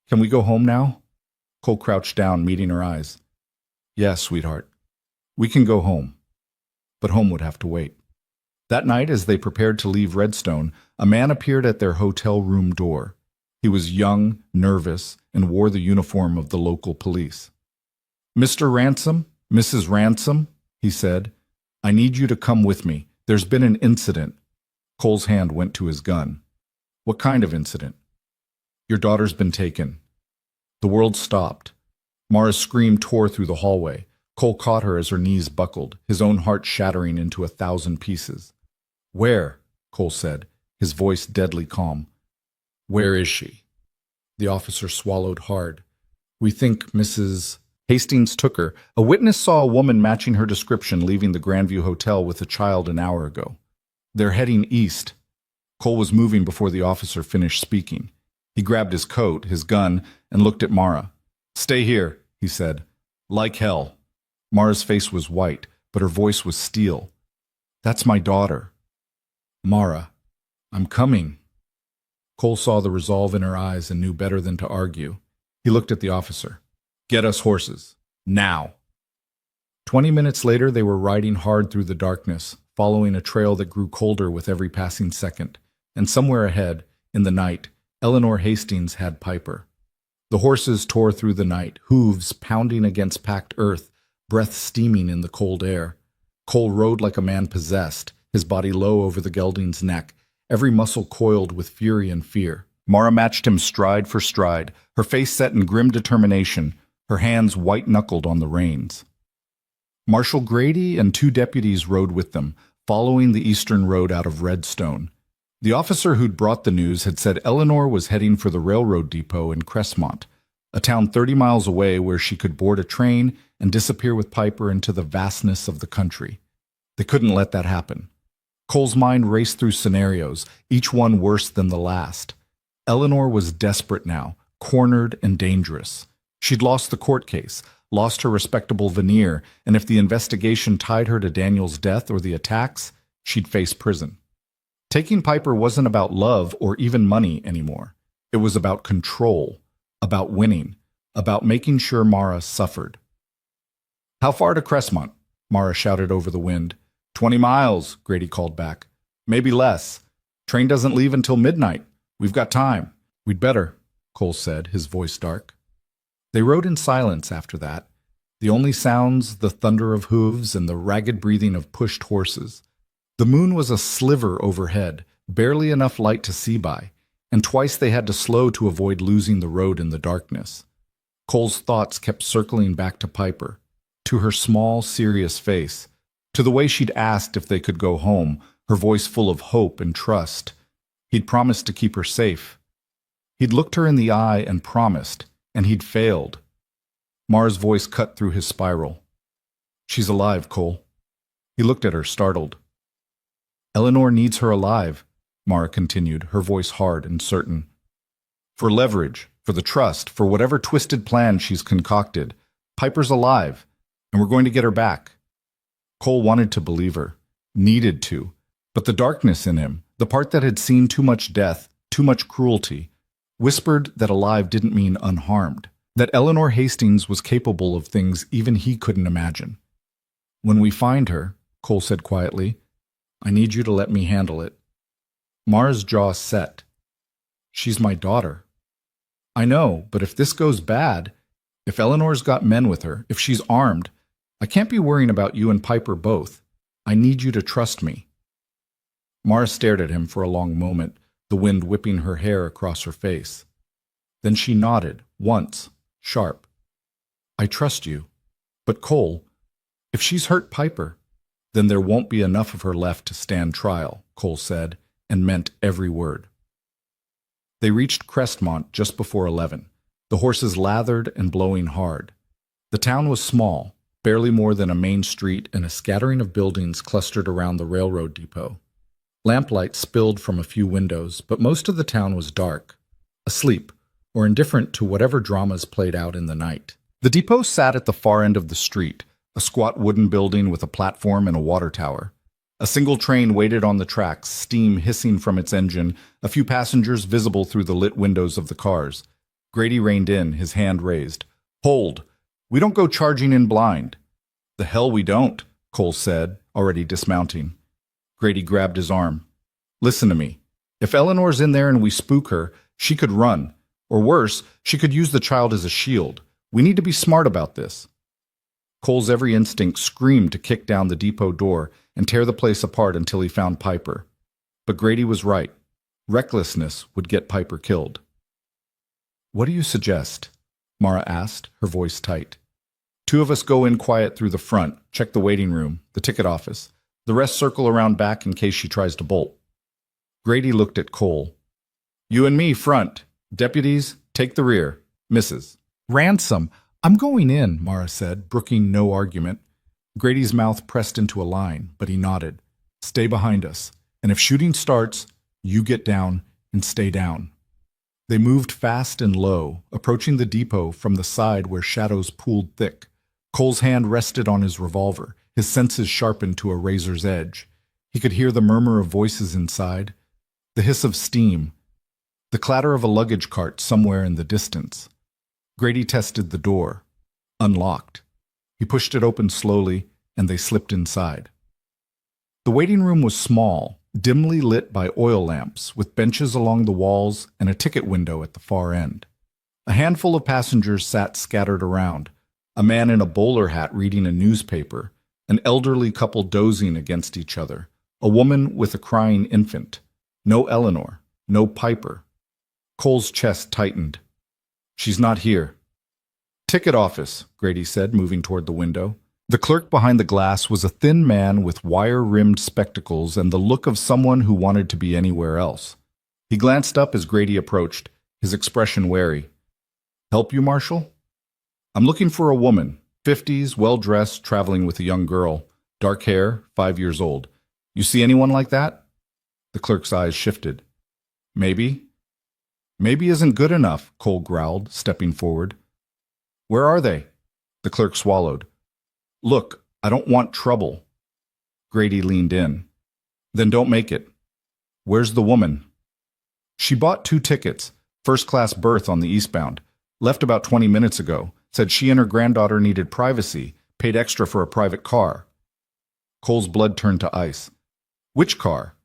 Can we go home now? Cole crouched down, meeting her eyes. Yes, sweetheart. We can go home. But home would have to wait. That night, as they prepared to leave Redstone, a man appeared at their hotel room door. He was young, nervous, and wore the uniform of the local police. Mr. Ransom, Mrs. Ransom, he said, I need you to come with me. There's been an incident. Cole's hand went to his gun. What kind of incident? Your daughter's been taken. The world stopped. Mara's scream tore through the hallway. Cole caught her as her knees buckled, his own heart shattering into 1,000 pieces. Where? Cole said, his voice deadly calm. Where is she? The officer swallowed hard. We think Mrs. Hastings took her. A witness saw a woman matching her description leaving the Grandview Hotel with a child an hour ago. They're heading east. Cole was moving before the officer finished speaking. He grabbed his coat, his gun, and looked at Mara. Stay here, he said. Like hell. Mara's face was white, but her voice was steel. That's my daughter. Mara, I'm coming. Cole saw the resolve in her eyes and knew better than to argue. He looked at the officer. Get us horses. Now. 20 minutes later, they were riding hard through the darkness, following a trail that grew colder with every passing second. And somewhere ahead, in the night, Eleanor Hastings had Piper. The horses tore through the night, hooves pounding against packed earth, breath steaming in the cold air. Cole rode like a man possessed, his body low over the gelding's neck, every muscle coiled with fury and fear. Mara matched him stride for stride, her face set in grim determination, her hands white-knuckled on the reins. Marshal Grady and 2 deputies rode with them, following the eastern road out of Redstone. The officer who'd brought the news had said Eleanor was heading for the railroad depot in Cressmont, a town 30 miles away where she could board a train and disappear with Piper into the vastness of the country. They couldn't let that happen. Cole's mind raced through scenarios, each one worse than the last. Eleanor was desperate now, cornered and dangerous. She'd lost the court case, lost her respectable veneer, and if the investigation tied her to Daniel's death or the attacks, she'd face prison. Taking Piper wasn't about love or even money anymore. It was about control, about winning, about making sure Mara suffered. How far to Cressmont? Mara shouted over the wind. 20 miles, Grady called back. Maybe less. Train doesn't leave until midnight. We've got time. We'd better, Cole said, his voice dark. They rode in silence after that. The only sounds, the thunder of hooves and the ragged breathing of pushed horses. The moon was a sliver overhead, barely enough light to see by, and twice they had to slow to avoid losing the road in the darkness. Cole's thoughts kept circling back to Piper, to her small, serious face, to the way she'd asked if they could go home, her voice full of hope and trust. He'd promised to keep her safe. He'd looked her in the eye and promised, and he'd failed. Mara's voice cut through his spiral. She's alive, Cole. He looked at her, startled. Eleanor needs her alive, Mara continued, her voice hard and certain. For leverage, for the trust, for whatever twisted plan she's concocted, Piper's alive, and we're going to get her back. Cole wanted to believe her, needed to, but the darkness in him, the part that had seen too much death, too much cruelty, whispered that alive didn't mean unharmed, that Eleanor Hastings was capable of things even he couldn't imagine. When we find her, Cole said quietly, I need you to let me handle it. Mara's jaw set. She's my daughter. I know, but if this goes bad, if Eleanor's got men with her, if she's armed, I can't be worrying about you and Piper both. I need you to trust me. Mara stared at him for a long moment, the wind whipping her hair across her face. Then she nodded, once, sharp. I trust you. But Cole, if she's hurt Piper, then there won't be enough of her left to stand trial, Cole said, and meant every word. They reached Crestmont just before 11, the horses lathered and blowing hard. The town was small, barely more than a main street and a scattering of buildings clustered around the railroad depot. Lamplight spilled from a few windows, but most of the town was dark, asleep, or indifferent to whatever dramas played out in the night. The depot sat at the far end of the street, a squat wooden building with a platform and a water tower. A single train waited on the tracks, steam hissing from its engine, a few passengers visible through the lit windows of the cars. Grady reined in, his hand raised. "Hold! We don't go charging in blind." "The hell we don't," Cole said, already dismounting. Grady grabbed his arm. "Listen to me. If Eleanor's in there and we spook her, she could run. Or worse, she could use the child as a shield. We need to be smart about this." Cole's every instinct screamed to kick down the depot door and tear the place apart until he found Piper. But Grady was right. Recklessness would get Piper killed. "What do you suggest?" Mara asked, her voice tight. "Two of us go in quiet through the front, check the waiting room, the ticket office. The rest circle around back in case she tries to bolt." Grady looked at Cole. "You and me front. Deputies, take the rear. Mrs. "Ransom, I'm going in," Mara said, brooking no argument. Grady's mouth pressed into a line, but he nodded. "Stay behind us, and if shooting starts, you get down and stay down." They moved fast and low, approaching the depot from the side where shadows pooled thick. Cole's hand rested on his revolver, his senses sharpened to a razor's edge. He could hear the murmur of voices inside, the hiss of steam, the clatter of a luggage cart somewhere in the distance. Grady tested the door. Unlocked. He pushed it open slowly, and they slipped inside. The waiting room was small, dimly lit by oil lamps, with benches along the walls and a ticket window at the far end. A handful of passengers sat scattered around, a man in a bowler hat reading a newspaper, an elderly couple dozing against each other, a woman with a crying infant. No Eleanor, no Piper. Cole's chest tightened. "She's not here." "Ticket office," Grady said, moving toward the window. The clerk behind the glass was a thin man with wire-rimmed spectacles and the look of someone who wanted to be anywhere else. He glanced up as Grady approached, his expression wary. "Help you, Marshal?" "I'm looking for a woman, 50s, well-dressed, traveling with a young girl, dark hair, 5 years old. You see anyone like that?" The clerk's eyes shifted. "Maybe." "Maybe isn't good enough," Cole growled, stepping forward. "Where are they?" The clerk swallowed. "Look, I don't want trouble." Grady leaned in. "Then don't make it." "Where's the woman?" "She bought 2 tickets, first-class berth on the eastbound. Left about 20 minutes ago. Said she and her granddaughter needed privacy, paid extra for a private car." Cole's blood turned to ice. "Which car?"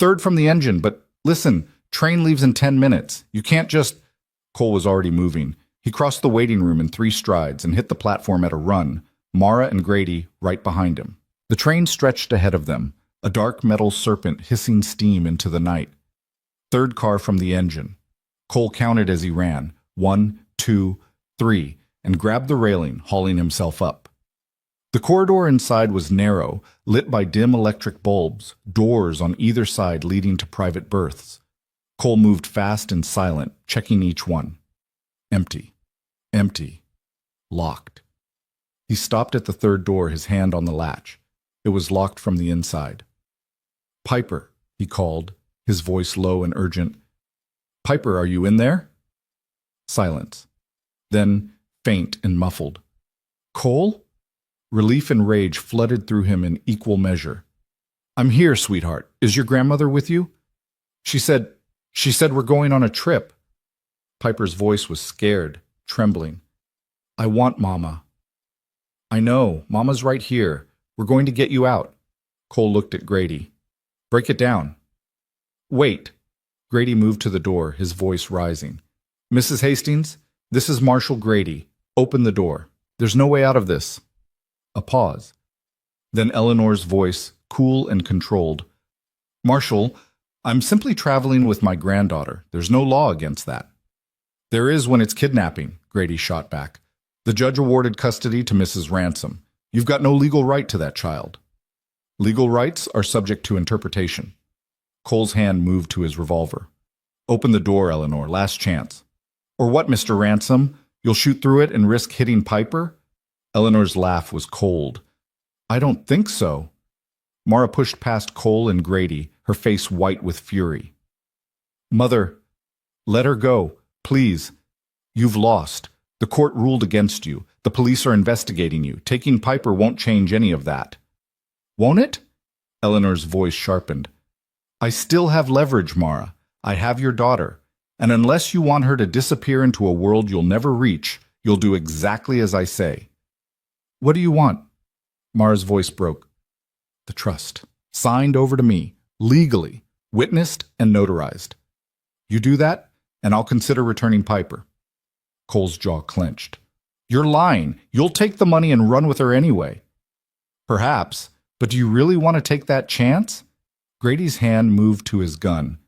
"Third from the engine, but listen, train leaves in 10 minutes. You can't just—" Cole was already moving. He crossed the waiting room in 3 strides and hit the platform at a run, Mara and Grady right behind him. The train stretched ahead of them, a dark metal serpent hissing steam into the night. Third car from the engine. Cole counted as he ran, 1, 2, 3, and grabbed the railing, hauling himself up. The corridor inside was narrow, lit by dim electric bulbs, doors on either side leading to private berths. Cole moved fast and silent, checking each one. Empty. Empty. Locked. He stopped at the third door, his hand on the latch. It was locked from the inside. "Piper," he called, his voice low and urgent. "Piper, are you in there?" Silence. Then, faint and muffled. "Cole?" Relief and rage flooded through him in equal measure. "I'm here, sweetheart. Is your grandmother with you?" She said we're going on a trip." Piper's voice was scared, trembling. "I want Mama." "I know. Mama's right here. We're going to get you out." Cole looked at Grady. "Break it down." "Wait." Grady moved to the door, his voice rising. "Mrs. Hastings, this is Marshal Grady. Open the door. There's no way out of this." A pause. Then Eleanor's voice, cool and controlled. "Marshal, I'm simply traveling with my granddaughter. There's no law against that." "There is when it's kidnapping," Grady shot back. "The judge awarded custody to Mrs. Ransom. You've got no legal right to that child." "Legal rights are subject to interpretation." Cole's hand moved to his revolver. Open the door, Eleanor. Last chance. Or what, Mr. Ransom? You'll shoot through it and risk hitting Piper? Eleanor's laugh was cold. I don't think so. Mara pushed past Cole and Grady, her face white with fury. Mother, let her go, please. You've lost. The court ruled against you. The police are investigating you. Taking Piper won't change any of that. Won't it? Eleanor's voice sharpened. I still have leverage, Mara. I have your daughter. And unless you want her to disappear into a world you'll never reach, you'll do exactly as I say. What do you want? Mara's voice broke. The trust. Signed over to me, legally, witnessed and notarized. You do that, and I'll consider returning Piper. Cole's jaw clenched. You're lying. You'll take the money and run with her anyway. Perhaps, but do you really want to take that chance? Grady's hand moved to his gun.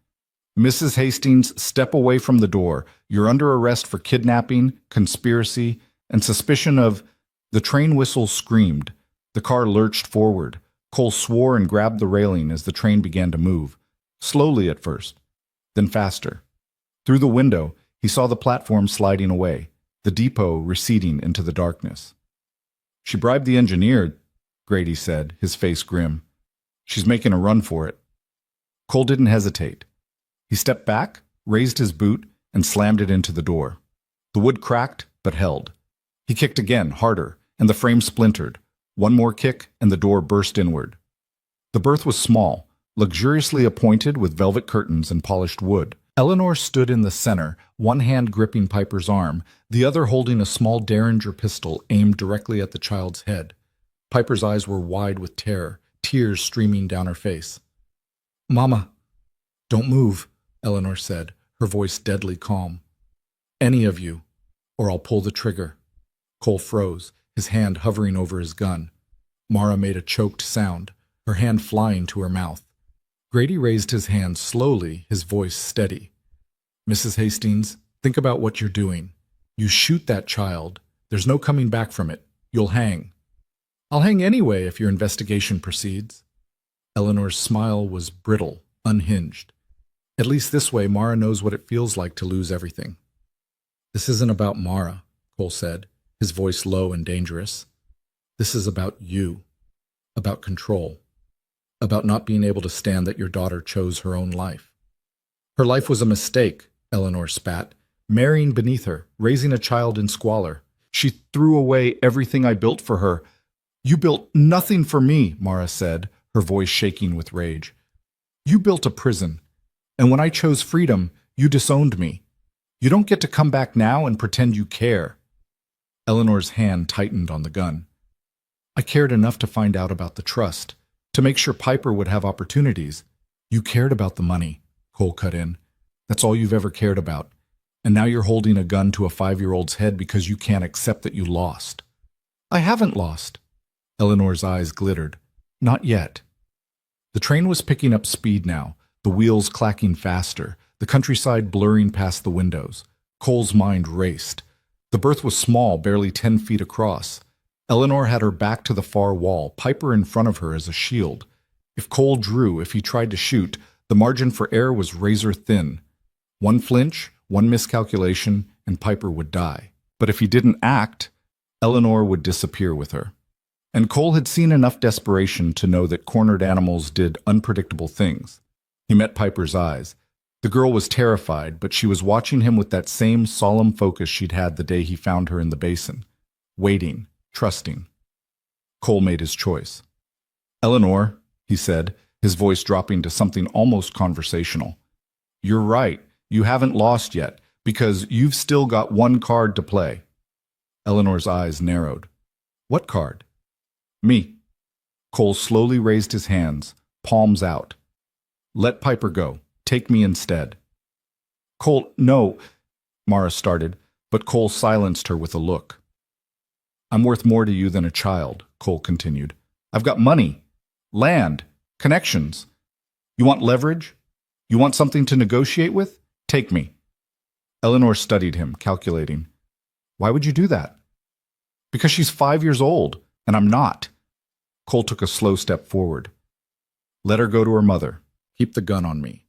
Mrs. Hastings, step away from the door. You're under arrest for kidnapping, conspiracy, and suspicion of... The train whistle screamed. The car lurched forward. Cole swore and grabbed the railing as the train began to move. Slowly at first, then faster. Through the window, he saw the platform sliding away, the depot receding into the darkness. She bribed the engineer, Grady said, his face grim. She's making a run for it. Cole didn't hesitate. He stepped back, raised his boot, and slammed it into the door. The wood cracked, but held. He kicked again, harder, and the frame splintered. One more kick, and the door burst inward. The berth was small, luxuriously appointed with velvet curtains and polished wood. Eleanor stood in the center, one hand gripping Piper's arm, the other holding a small Derringer pistol aimed directly at the child's head. Piper's eyes were wide with terror, tears streaming down her face. Mama, don't move, Eleanor said, her voice deadly calm. Any of you, or I'll pull the trigger. Cole froze, his hand hovering over his gun. Mara made a choked sound, her hand flying to her mouth. Grady raised his hand slowly, his voice steady. Mrs. Hastings, think about what you're doing. You shoot that child. There's no coming back from it. You'll hang. I'll hang anyway if your investigation proceeds. Eleanor's smile was brittle, unhinged. At least this way, Mara knows what it feels like to lose everything. This isn't about Mara, Cole said, his voice low and dangerous. This is about you, about control, about not being able to stand that your daughter chose her own life. Her life was a mistake, Eleanor spat, marrying beneath her, raising a child in squalor. She threw away everything I built for her. You built nothing for me, Mara said, her voice shaking with rage. You built a prison, and when I chose freedom, you disowned me. You don't get to come back now and pretend you care. Eleanor's hand tightened on the gun. I cared enough to find out about the trust, to make sure Piper would have opportunities. You cared about the money, Cole cut in. That's all you've ever cared about. And now you're holding a gun to a 5-year-old's head because you can't accept that you lost. I haven't lost. Eleanor's eyes glittered. Not yet. The train was picking up speed now, the wheels clacking faster, the countryside blurring past the windows. Cole's mind raced. The berth was small, barely 10 feet across. Eleanor had her back to the far wall, Piper in front of her as a shield. If Cole drew, if he tried to shoot, the margin for error was razor thin. One flinch, one miscalculation, and Piper would die. But if he didn't act, Eleanor would disappear with her. And Cole had seen enough desperation to know that cornered animals did unpredictable things. He met Piper's eyes. The girl was terrified, but she was watching him with that same solemn focus she'd had the day he found her in the basin. Waiting, trusting. Cole made his choice. Eleanor, he said, his voice dropping to something almost conversational. You're right, you haven't lost yet, because you've still got one card to play. Eleanor's eyes narrowed. What card? Me. Cole slowly raised his hands, palms out. Let Piper go. Take me instead. Cole, no, Mara started, but Cole silenced her with a look. I'm worth more to you than a child, Cole continued. I've got money, land, connections. You want leverage? You want something to negotiate with? Take me. Eleanor studied him, calculating. Why would you do that? Because she's 5 years old, and I'm not. Cole took a slow step forward. Let her go to her mother. Keep the gun on me.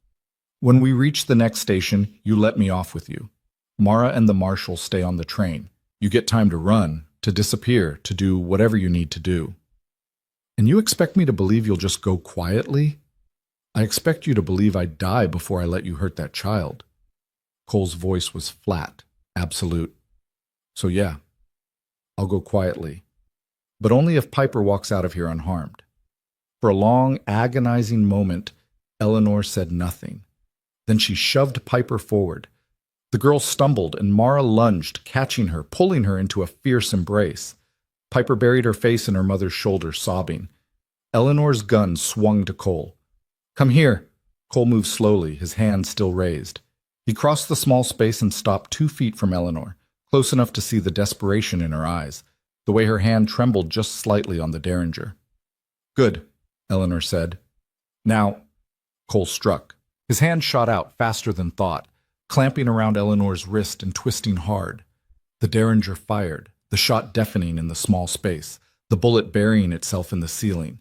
When we reach the next station, you let me off with you. Mara and the marshal stay on the train. You get time to run, to disappear, to do whatever you need to do. And you expect me to believe you'll just go quietly? I expect you to believe I'd die before I let you hurt that child. Cole's voice was flat, absolute. So yeah, I'll go quietly. But only if Piper walks out of here unharmed. For a long, agonizing moment, Eleanor said nothing. Then she shoved Piper forward. The girl stumbled, and Mara lunged, catching her, pulling her into a fierce embrace. Piper buried her face in her mother's shoulder, sobbing. Eleanor's gun swung to Cole. Come here. Cole moved slowly, his hand still raised. He crossed the small space and stopped 2 feet from Eleanor, close enough to see the desperation in her eyes, the way her hand trembled just slightly on the derringer. Good, Eleanor said. Now, Cole struck. His hand shot out faster than thought, clamping around Eleanor's wrist and twisting hard. The derringer fired, the shot deafening in the small space, the bullet burying itself in the ceiling.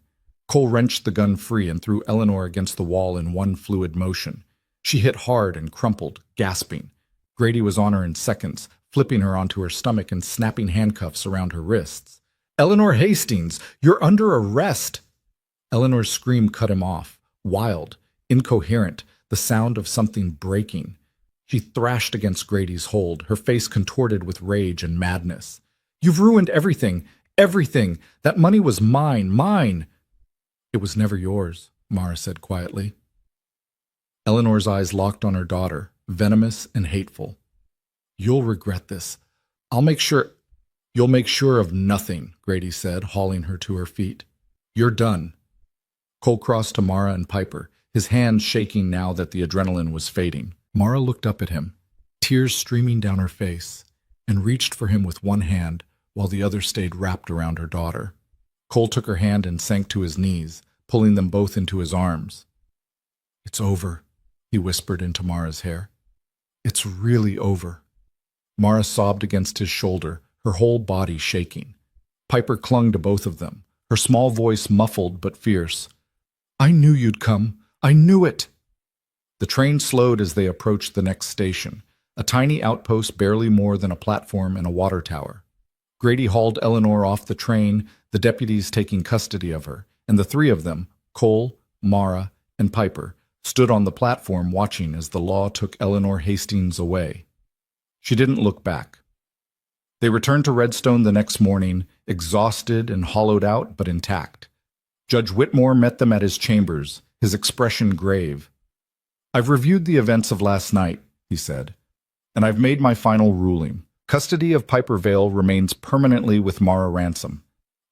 Cole wrenched the gun free and threw Eleanor against the wall in one fluid motion. She hit hard and crumpled, gasping. Grady was on her in seconds, flipping her onto her stomach and snapping handcuffs around her wrists. Eleanor Hastings, you're under arrest! Eleanor's scream cut him off, wild, incoherent, the sound of something breaking. She thrashed against Grady's hold, her face contorted with rage and madness. You've ruined everything, everything! That money was mine, mine! It was never yours, Mara said quietly. Eleanor's eyes locked on her daughter, venomous and hateful. You'll regret this. I'll make sure... You'll make sure of nothing, Grady said, hauling her to her feet. You're done. Cole crossed to Mara and Piper, his hands shaking now that the adrenaline was fading. Mara looked up at him, tears streaming down her face, and reached for him with one hand while the other stayed wrapped around her daughter. Cole took her hand and sank to his knees, pulling them both into his arms. It's over, he whispered into Mara's hair. It's really over. Mara sobbed against his shoulder, her whole body shaking. Piper clung to both of them, her small voice muffled but fierce. I knew you'd come. I knew it. The train slowed as they approached the next station, a tiny outpost barely more than a platform and a water tower. Grady hauled Eleanor off the train, the deputies taking custody of her, and the three of them, Cole, Mara, and Piper, stood on the platform watching as the law took Eleanor Hastings away. She didn't look back. They returned to Redstone the next morning, exhausted and hollowed out but intact. Judge Whitmore met them at his chambers, his expression grave. I've reviewed the events of last night, he said, and I've made my final ruling. Custody of Piper Vale remains permanently with Mara Ransom.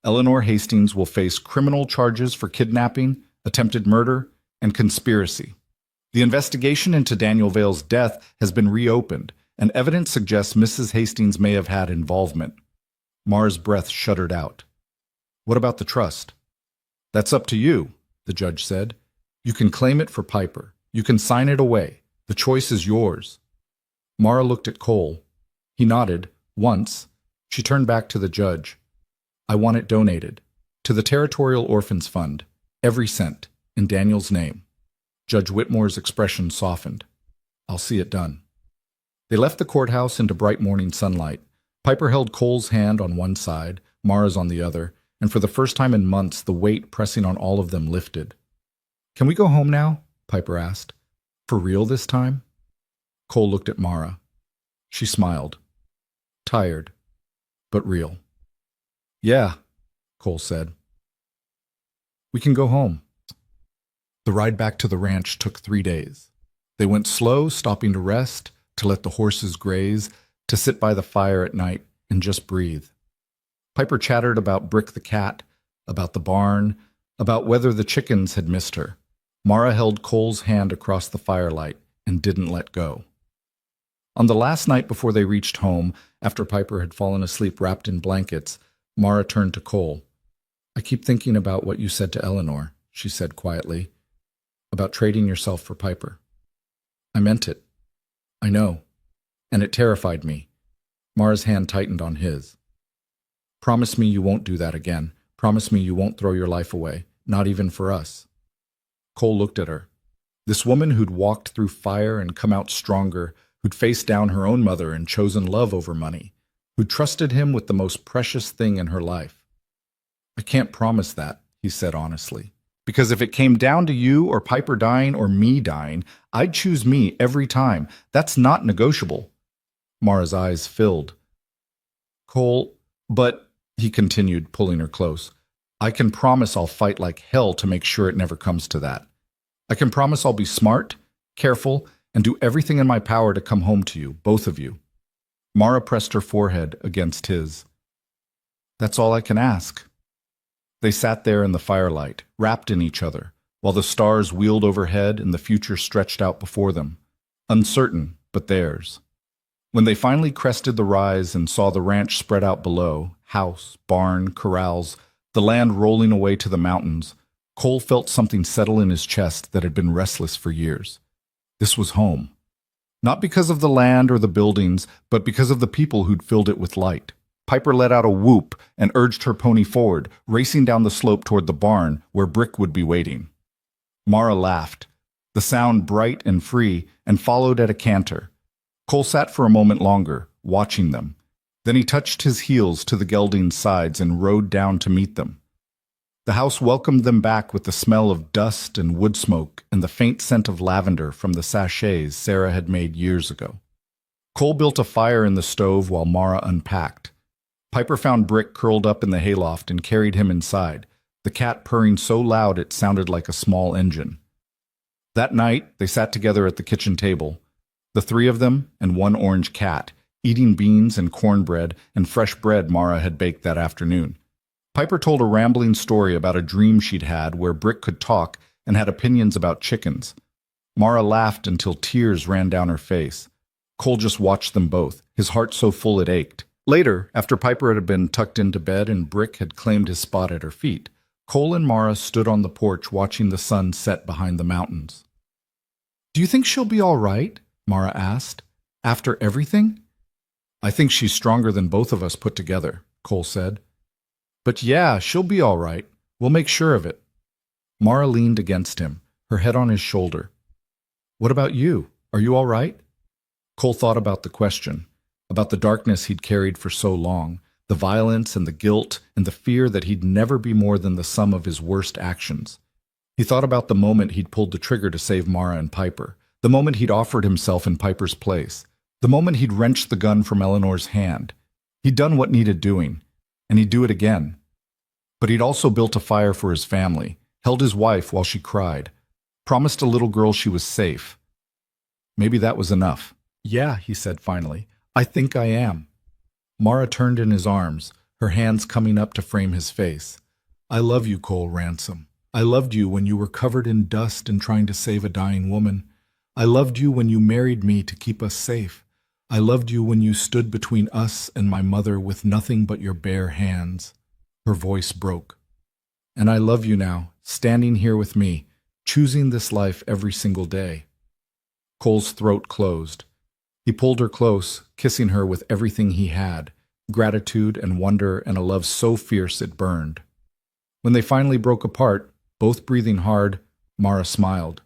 Eleanor Hastings will face criminal charges for kidnapping, attempted murder, and conspiracy. The investigation into Daniel Vale's death has been reopened, and evidence suggests Mrs. Hastings may have had involvement. Mara's breath shuddered out. What about the trust? That's up to you, the judge said. You can claim it for Piper. You can sign it away. The choice is yours. Mara looked at Cole. He nodded, once. She turned back to the judge. I want it donated. To the Territorial Orphans Fund. Every cent. In Daniel's name. Judge Whitmore's expression softened. I'll see it done. They left the courthouse into bright morning sunlight. Piper held Cole's hand on one side, Mara's on the other, and for the first time in months, the weight pressing on all of them lifted. Can we go home now? Piper asked. For real this time? Cole looked at Mara. She smiled. Tired, but real. Yeah, Cole said. We can go home. The ride back to the ranch took 3 days. They went slow, stopping to rest, to let the horses graze, to sit by the fire at night and just breathe. Piper chattered about Brick the cat, about the barn, about whether the chickens had missed her. Mara held Cole's hand across the firelight and didn't let go. On the last night before they reached home, after Piper had fallen asleep wrapped in blankets, Mara turned to Cole. I keep thinking about what you said to Eleanor, she said quietly, about trading yourself for Piper. I meant it. I know. And it terrified me. Mara's hand tightened on his. Promise me you won't do that again. Promise me you won't throw your life away, not even for us. Cole looked at her. This woman who'd walked through fire and come out stronger, who'd faced down her own mother and chosen love over money, who trusted him with the most precious thing in her life. I can't promise that, he said honestly. Because if it came down to you or Piper dying or me dying, I'd choose me every time. That's not negotiable. Mara's eyes filled. Cole, but, he continued, pulling her close, I can promise I'll fight like hell to make sure it never comes to that. I can promise I'll be smart, careful, and do everything in my power to come home to you, both of you. Mara pressed her forehead against his. That's all I can ask. They sat there in the firelight, wrapped in each other, while the stars wheeled overhead and the future stretched out before them, uncertain but theirs. When they finally crested the rise and saw the ranch spread out below, house, barn, corrals, the land rolling away to the mountains, Cole felt something settle in his chest that had been restless for years. This was home. Not because of the land or the buildings, but because of the people who'd filled it with light. Piper let out a whoop and urged her pony forward, racing down the slope toward the barn where Brick would be waiting. Mara laughed, the sound bright and free, and followed at a canter. Cole sat for a moment longer, watching them. Then he touched his heels to the gelding's sides and rode down to meet them. The house welcomed them back with the smell of dust and wood smoke and the faint scent of lavender from the sachets Sarah had made years ago. Cole built a fire in the stove while Mara unpacked. Piper found Brick curled up in the hayloft and carried him inside, the cat purring so loud it sounded like a small engine. That night, they sat together at the kitchen table, the three of them and one orange cat, eating beans and cornbread and fresh bread Mara had baked that afternoon. Piper told a rambling story about a dream she'd had where Brick could talk and had opinions about chickens. Mara laughed until tears ran down her face. Cole just watched them both, his heart so full it ached. Later, after Piper had been tucked into bed and Brick had claimed his spot at her feet, Cole and Mara stood on the porch watching the sun set behind the mountains. "Do you think she'll be all right?" Mara asked. "After everything?" "I think she's stronger than both of us put together," Cole said. "But yeah, she'll be all right. We'll make sure of it." Mara leaned against him, her head on his shoulder. "What about you? Are you all right?" Cole thought about the question, about the darkness he'd carried for so long, the violence and the guilt and the fear that he'd never be more than the sum of his worst actions. He thought about the moment he'd pulled the trigger to save Mara and Piper, the moment he'd offered himself in Piper's place, the moment he'd wrenched the gun from Eleanor's hand. He'd done what needed doing, and he'd do it again. But he'd also built a fire for his family, held his wife while she cried, promised a little girl she was safe. Maybe that was enough. "Yeah," he said finally, "I think I am." Mara turned in his arms, her hands coming up to frame his face. "I love you, Cole Ransom. I loved you when you were covered in dust and trying to save a dying woman. I loved you when you married me to keep us safe. I loved you when you stood between us and my mother with nothing but your bare hands." Her voice broke. "And I love you now, standing here with me, choosing this life every single day." Cole's throat closed. He pulled her close, kissing her with everything he had, gratitude and wonder and a love so fierce it burned. When they finally broke apart, both breathing hard, Mara smiled.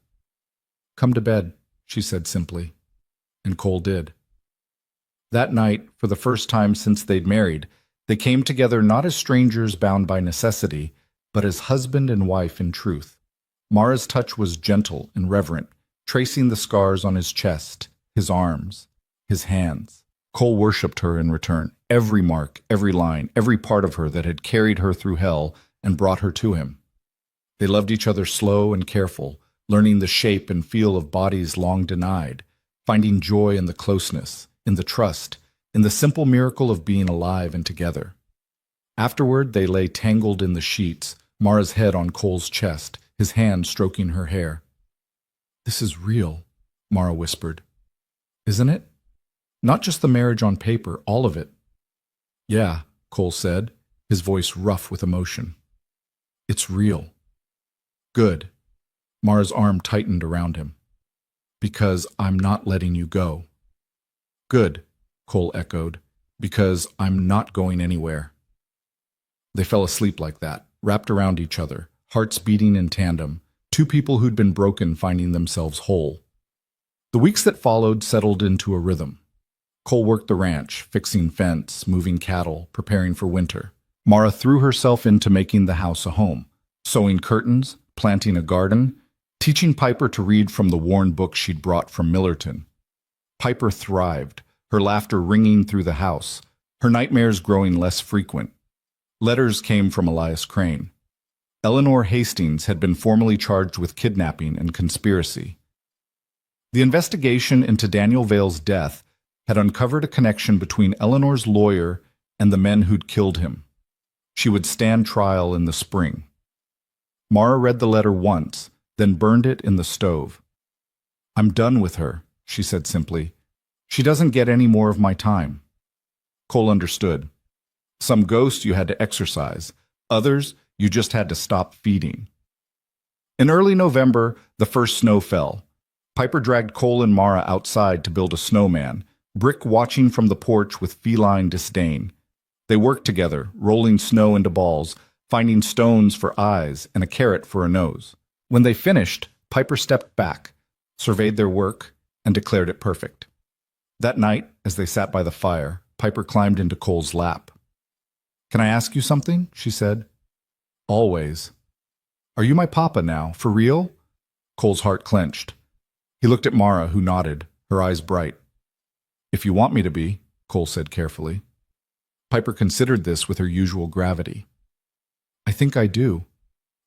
"Come to bed," she said simply. And Cole did. That night, for the first time since they'd married, they came together not as strangers bound by necessity, but as husband and wife in truth. Mara's touch was gentle and reverent, tracing the scars on his chest, his arms, his hands. Cole worshipped her in return, every mark, every line, every part of her that had carried her through hell and brought her to him. They loved each other slow and careful, learning the shape and feel of bodies long denied, finding joy in the closeness, in the trust, in the simple miracle of being alive and together. Afterward, they lay tangled in the sheets, Mara's head on Cole's chest, his hand stroking her hair. "This is real," Mara whispered. "Isn't it? Not just the marriage on paper, all of it." "Yeah," Cole said, his voice rough with emotion. "It's real." "Good." Mara's arm tightened around him. "Because I'm not letting you go." "Good," Cole echoed, "because I'm not going anywhere." They fell asleep like that, wrapped around each other, hearts beating in tandem, two people who'd been broken finding themselves whole. The weeks that followed settled into a rhythm. Cole worked the ranch, fixing fence, moving cattle, preparing for winter. Mara threw herself into making the house a home, sewing curtains, planting a garden, teaching Piper to read from the worn book she'd brought from Millerton. Piper thrived, her laughter ringing through the house, her nightmares growing less frequent. Letters came from Elias Crane. Eleanor Hastings had been formally charged with kidnapping and conspiracy. The investigation into Daniel Vale's death had uncovered a connection between Eleanor's lawyer and the men who'd killed him. She would stand trial in the spring. Mara read the letter once, then burned it in the stove. "I'm done with her," she said simply. "She doesn't get any more of my time." Cole understood. Some ghosts you had to exorcise, others you just had to stop feeding. In early November, the first snow fell. Piper dragged Cole and Mara outside to build a snowman, Brick watching from the porch with feline disdain. They worked together, rolling snow into balls, finding stones for eyes and a carrot for a nose. When they finished, Piper stepped back, surveyed their work, and declared it perfect. That night, as they sat by the fire, Piper climbed into Cole's lap. "Can I ask you something?" she said. "Always." "Are you my papa now, for real?" Cole's heart clenched. He looked at Mara, who nodded, her eyes bright. "If you want me to be," Cole said carefully. Piper considered this with her usual gravity. "I think I do,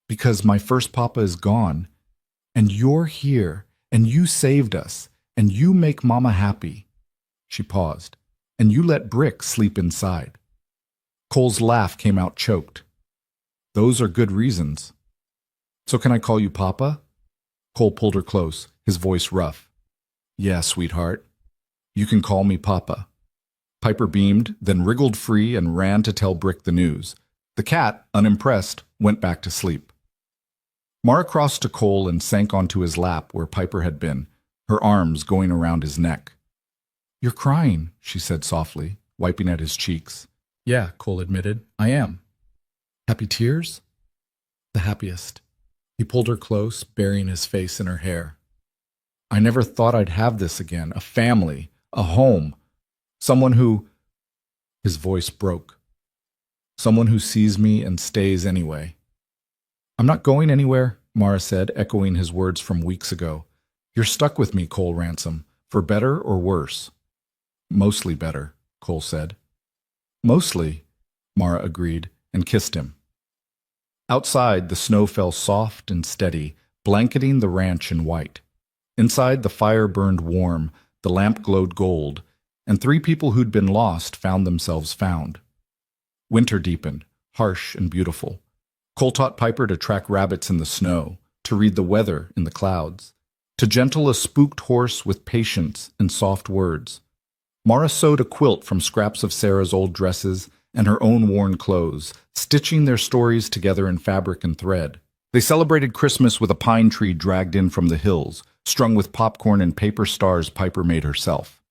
because my first papa is gone, and you're here, and you saved us, and you make Mama happy." She paused. "And you let Brick sleep inside." Cole's laugh came out choked. "Those are good reasons." "So can I call you Papa?" Cole pulled her close, his voice rough. "Yeah, sweetheart. You can call me Papa." Piper beamed, then wriggled free and ran to tell Brick the news. The cat, unimpressed, went back to sleep. Mara crossed to Cole and sank onto his lap where Piper had been, her arms going around his neck. "You're crying," she said softly, wiping at his cheeks. "Yeah," Cole admitted, "I am." "Happy tears?" "The happiest." He pulled her close, burying his face in her hair. "I never thought I'd have this again, a family, a home, someone who—" His voice broke. "Someone who sees me and stays anyway." "I'm not going anywhere," Mara said, echoing his words from weeks ago. "You're stuck with me, Cole Ransom, for better or worse." "Mostly better," Cole said. "Mostly," Mara agreed, and kissed him. Outside, the snow fell soft and steady, blanketing the ranch in white. Inside, the fire burned warm, the lamp glowed gold, and three people who'd been lost found themselves found. Winter deepened, harsh and beautiful. Cole taught Piper to track rabbits in the snow, to read the weather in the clouds, to gentle a spooked horse with patience and soft words. Mara sewed a quilt from scraps of Sarah's old dresses and her own worn clothes, stitching their stories together in fabric and thread. They celebrated Christmas with a pine tree dragged in from the hills, strung with popcorn and paper stars Piper made herself.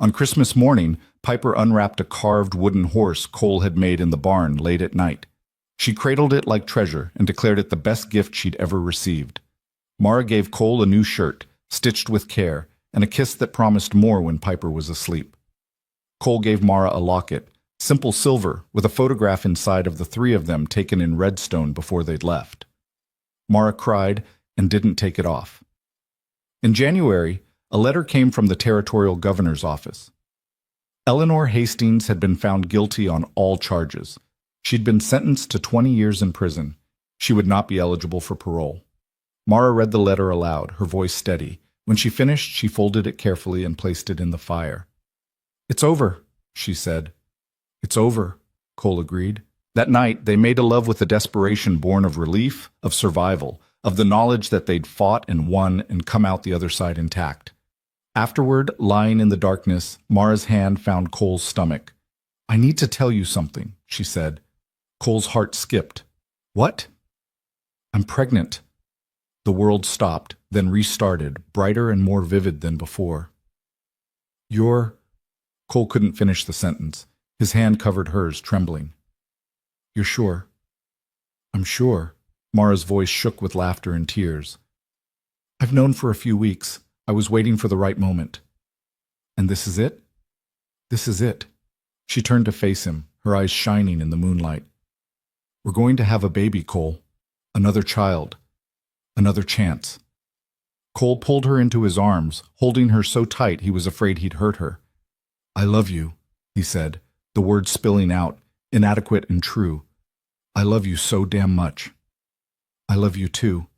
On Christmas morning, Piper unwrapped a carved wooden horse Cole had made in the barn late at night. She cradled it like treasure and declared it the best gift she'd ever received. Mara gave Cole a new shirt, stitched with care, and a kiss that promised more when Piper was asleep. Cole gave Mara a locket, simple silver, with a photograph inside of the three of them taken in redstone before they'd left. Mara cried and didn't take it off. In January, a letter came from the territorial governor's office. Eleanor Hastings had been found guilty on all charges. She'd been sentenced to 20 years in prison. She would not be eligible for parole. Mara read the letter aloud, her voice steady. When she finished, she folded it carefully and placed it in the fire. "It's over," she said. "It's over," Cole agreed. That night, they made a love with a desperation born of relief, of survival, of the knowledge that they'd fought and won and come out the other side intact. Afterward, lying in the darkness, Mara's hand found Cole's stomach. "I need to tell you something," she said. Cole's heart skipped. "What?" "I'm pregnant." The world stopped, then restarted, brighter and more vivid than before. "You're—" Cole couldn't finish the sentence. His hand covered hers, trembling. "You're sure?" "I'm sure." Mara's voice shook with laughter and tears. I've known for a few weeks. I was waiting for the right moment. And this is it? This is it. She turned to face him, her eyes shining in the moonlight. We're going to have a baby, Cole. Another child. Another chance. Cole pulled her into his arms, holding her so tight he was afraid he'd hurt her. I love you, he said, the words spilling out, inadequate and true. I love you so damn much. I love you too.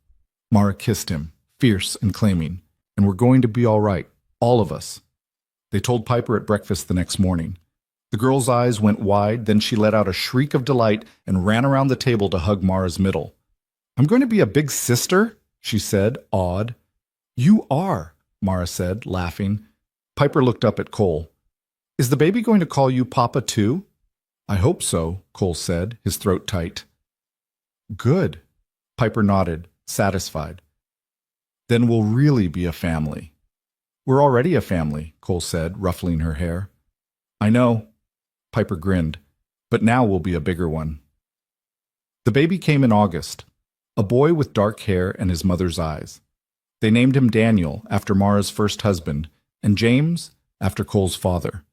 Mara kissed him, fierce and claiming. And we're going to be all right, all of us. They told Piper at breakfast the next morning. The girl's eyes went wide, then she let out a shriek of delight and ran around the table to hug Mara's middle. I'm going to be a big sister, she said, awed. You are, Mara said, laughing. Piper looked up at Cole. Is the baby going to call you Papa too? I hope so, Cole said, his throat tight. Good. Piper nodded, satisfied. Then we'll really be a family. We're already a family, Cole said, ruffling her hair. I know. Piper grinned. But now we'll be a bigger one. The baby came in August, a boy with dark hair and his mother's eyes. They named him Daniel after Mara's first husband, and James after Cole's father.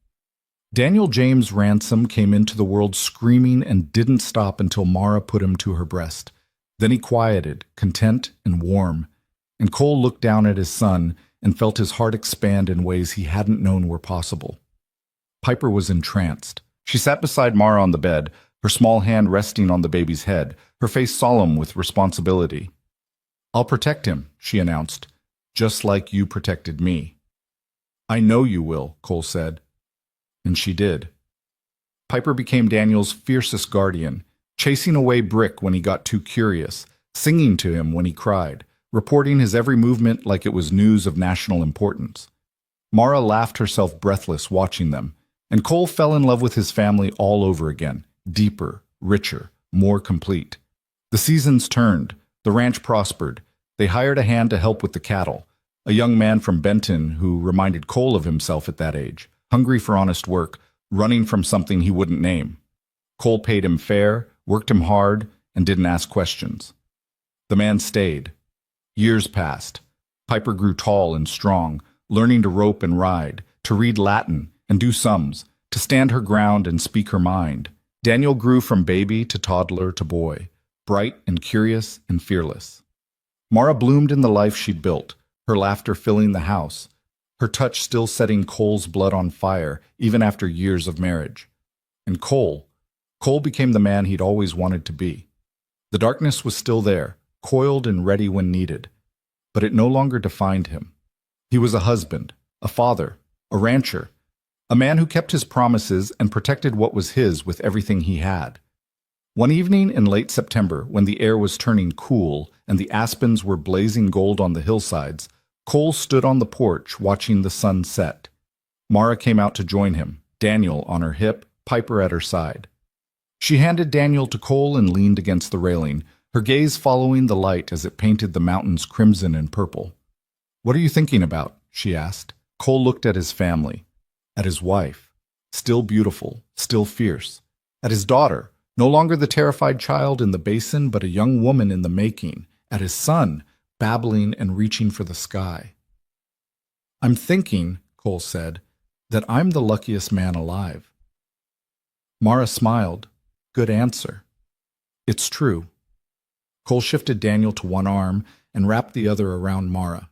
Daniel James Ransom came into the world screaming and didn't stop until Mara put him to her breast. Then he quieted, content and warm, and Cole looked down at his son and felt his heart expand in ways he hadn't known were possible. Piper was entranced. She sat beside Mara on the bed, her small hand resting on the baby's head, her face solemn with responsibility. I'll protect him, she announced, just like you protected me. I know you will, Cole said. And she did. Piper became Daniel's fiercest guardian, chasing away Brick when he got too curious, singing to him when he cried, reporting his every movement like it was news of national importance. Mara laughed herself breathless watching them, and Cole fell in love with his family all over again, deeper, richer, more complete. The seasons turned, the ranch prospered. They hired a hand to help with the cattle, a young man from Benton who reminded Cole of himself at that age, hungry for honest work, running from something he wouldn't name. Cole paid him fair, worked him hard, and didn't ask questions. The man stayed. Years passed. Piper grew tall and strong, learning to rope and ride, to read Latin and do sums, to stand her ground and speak her mind. Daniel grew from baby to toddler to boy, bright and curious and fearless. Mara bloomed in the life she'd built, her laughter filling the house, her touch still setting Cole's blood on fire even after years of marriage. And Cole became the man he'd always wanted to be. The darkness was still there, coiled and ready when needed, but it no longer defined him. He was a husband, a father, a rancher, a man who kept his promises and protected what was his with everything he had. One evening in late September, when the air was turning cool and the aspens were blazing gold on the hillsides, Cole stood on the porch watching the sun set. Mara came out to join him, Daniel on her hip, Piper at her side. She handed Daniel to Cole and leaned against the railing, her gaze following the light as it painted the mountains crimson and purple. What are you thinking about? She asked. Cole looked at his family, at his wife, still beautiful, still fierce, at his daughter, no longer the terrified child in the basin, but a young woman in the making, at his son, babbling and reaching for the sky. I'm thinking, Cole said, that I'm the luckiest man alive. Mara smiled. Good answer. It's true. Cole shifted Daniel to one arm and wrapped the other around Mara.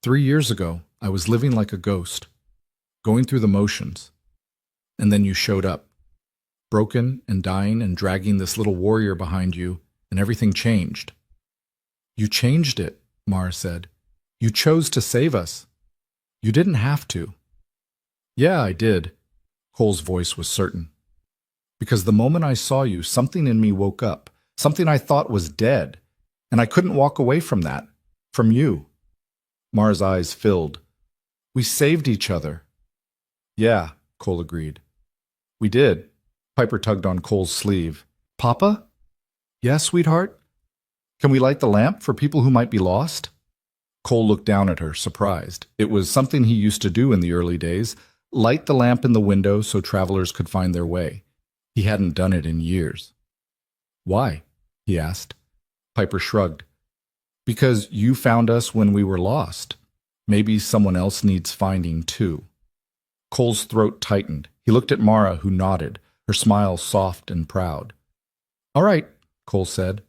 3 years ago, I was living like a ghost, going through the motions. And then you showed up, broken and dying and dragging this little warrior behind you, and everything changed. You changed it, Mara said. You chose to save us. You didn't have to. Yeah, I did. Cole's voice was certain. Because the moment I saw you, something in me woke up, something I thought was dead, and I couldn't walk away from that, from you. Mara's eyes filled. We saved each other. Yeah, Cole agreed. We did. Piper tugged on Cole's sleeve. Papa? Yeah, sweetheart? Can we light the lamp for people who might be lost? Cole looked down at her, surprised. It was something he used to do in the early days, light the lamp in the window so travelers could find their way. He hadn't done it in years. Why? He asked. Piper shrugged. Because you found us when we were lost. Maybe someone else needs finding too. Cole's throat tightened. He looked at Mara, who nodded, her smile soft and proud. All right, Cole said.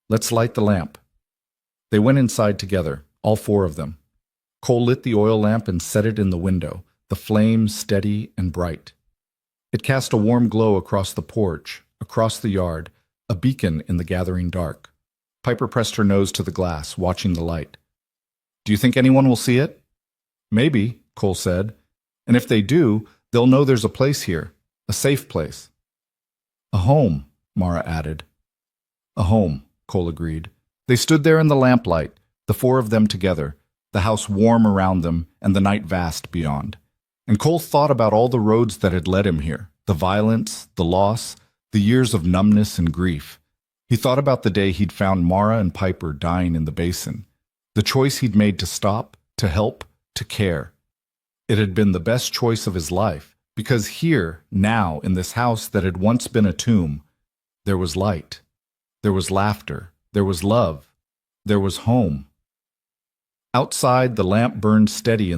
Let's light the lamp. They went inside together, all four of them. Cole lit the oil lamp and set it in the window, the flame steady and bright. It cast a warm glow across the porch, across the yard, a beacon in the gathering dark. Piper pressed her nose to the glass, watching the light. Do you think anyone will see it? Maybe, Cole said. And if they do, they'll know there's a place here, a safe place. A home, Mara added. A home, Cole agreed. They stood there in the lamplight, the four of them together, the house warm around them and the night vast beyond. And Cole thought about all the roads that had led him here, the violence, the loss, the years of numbness and grief. He thought about the day he'd found Mara and Piper dying in the basin, the choice he'd made to stop, to help, to care. It had been the best choice of his life, because here, now, in this house that had once been a tomb, there was light, there was laughter, there was love, there was home. Outside, the lamp burned steady in the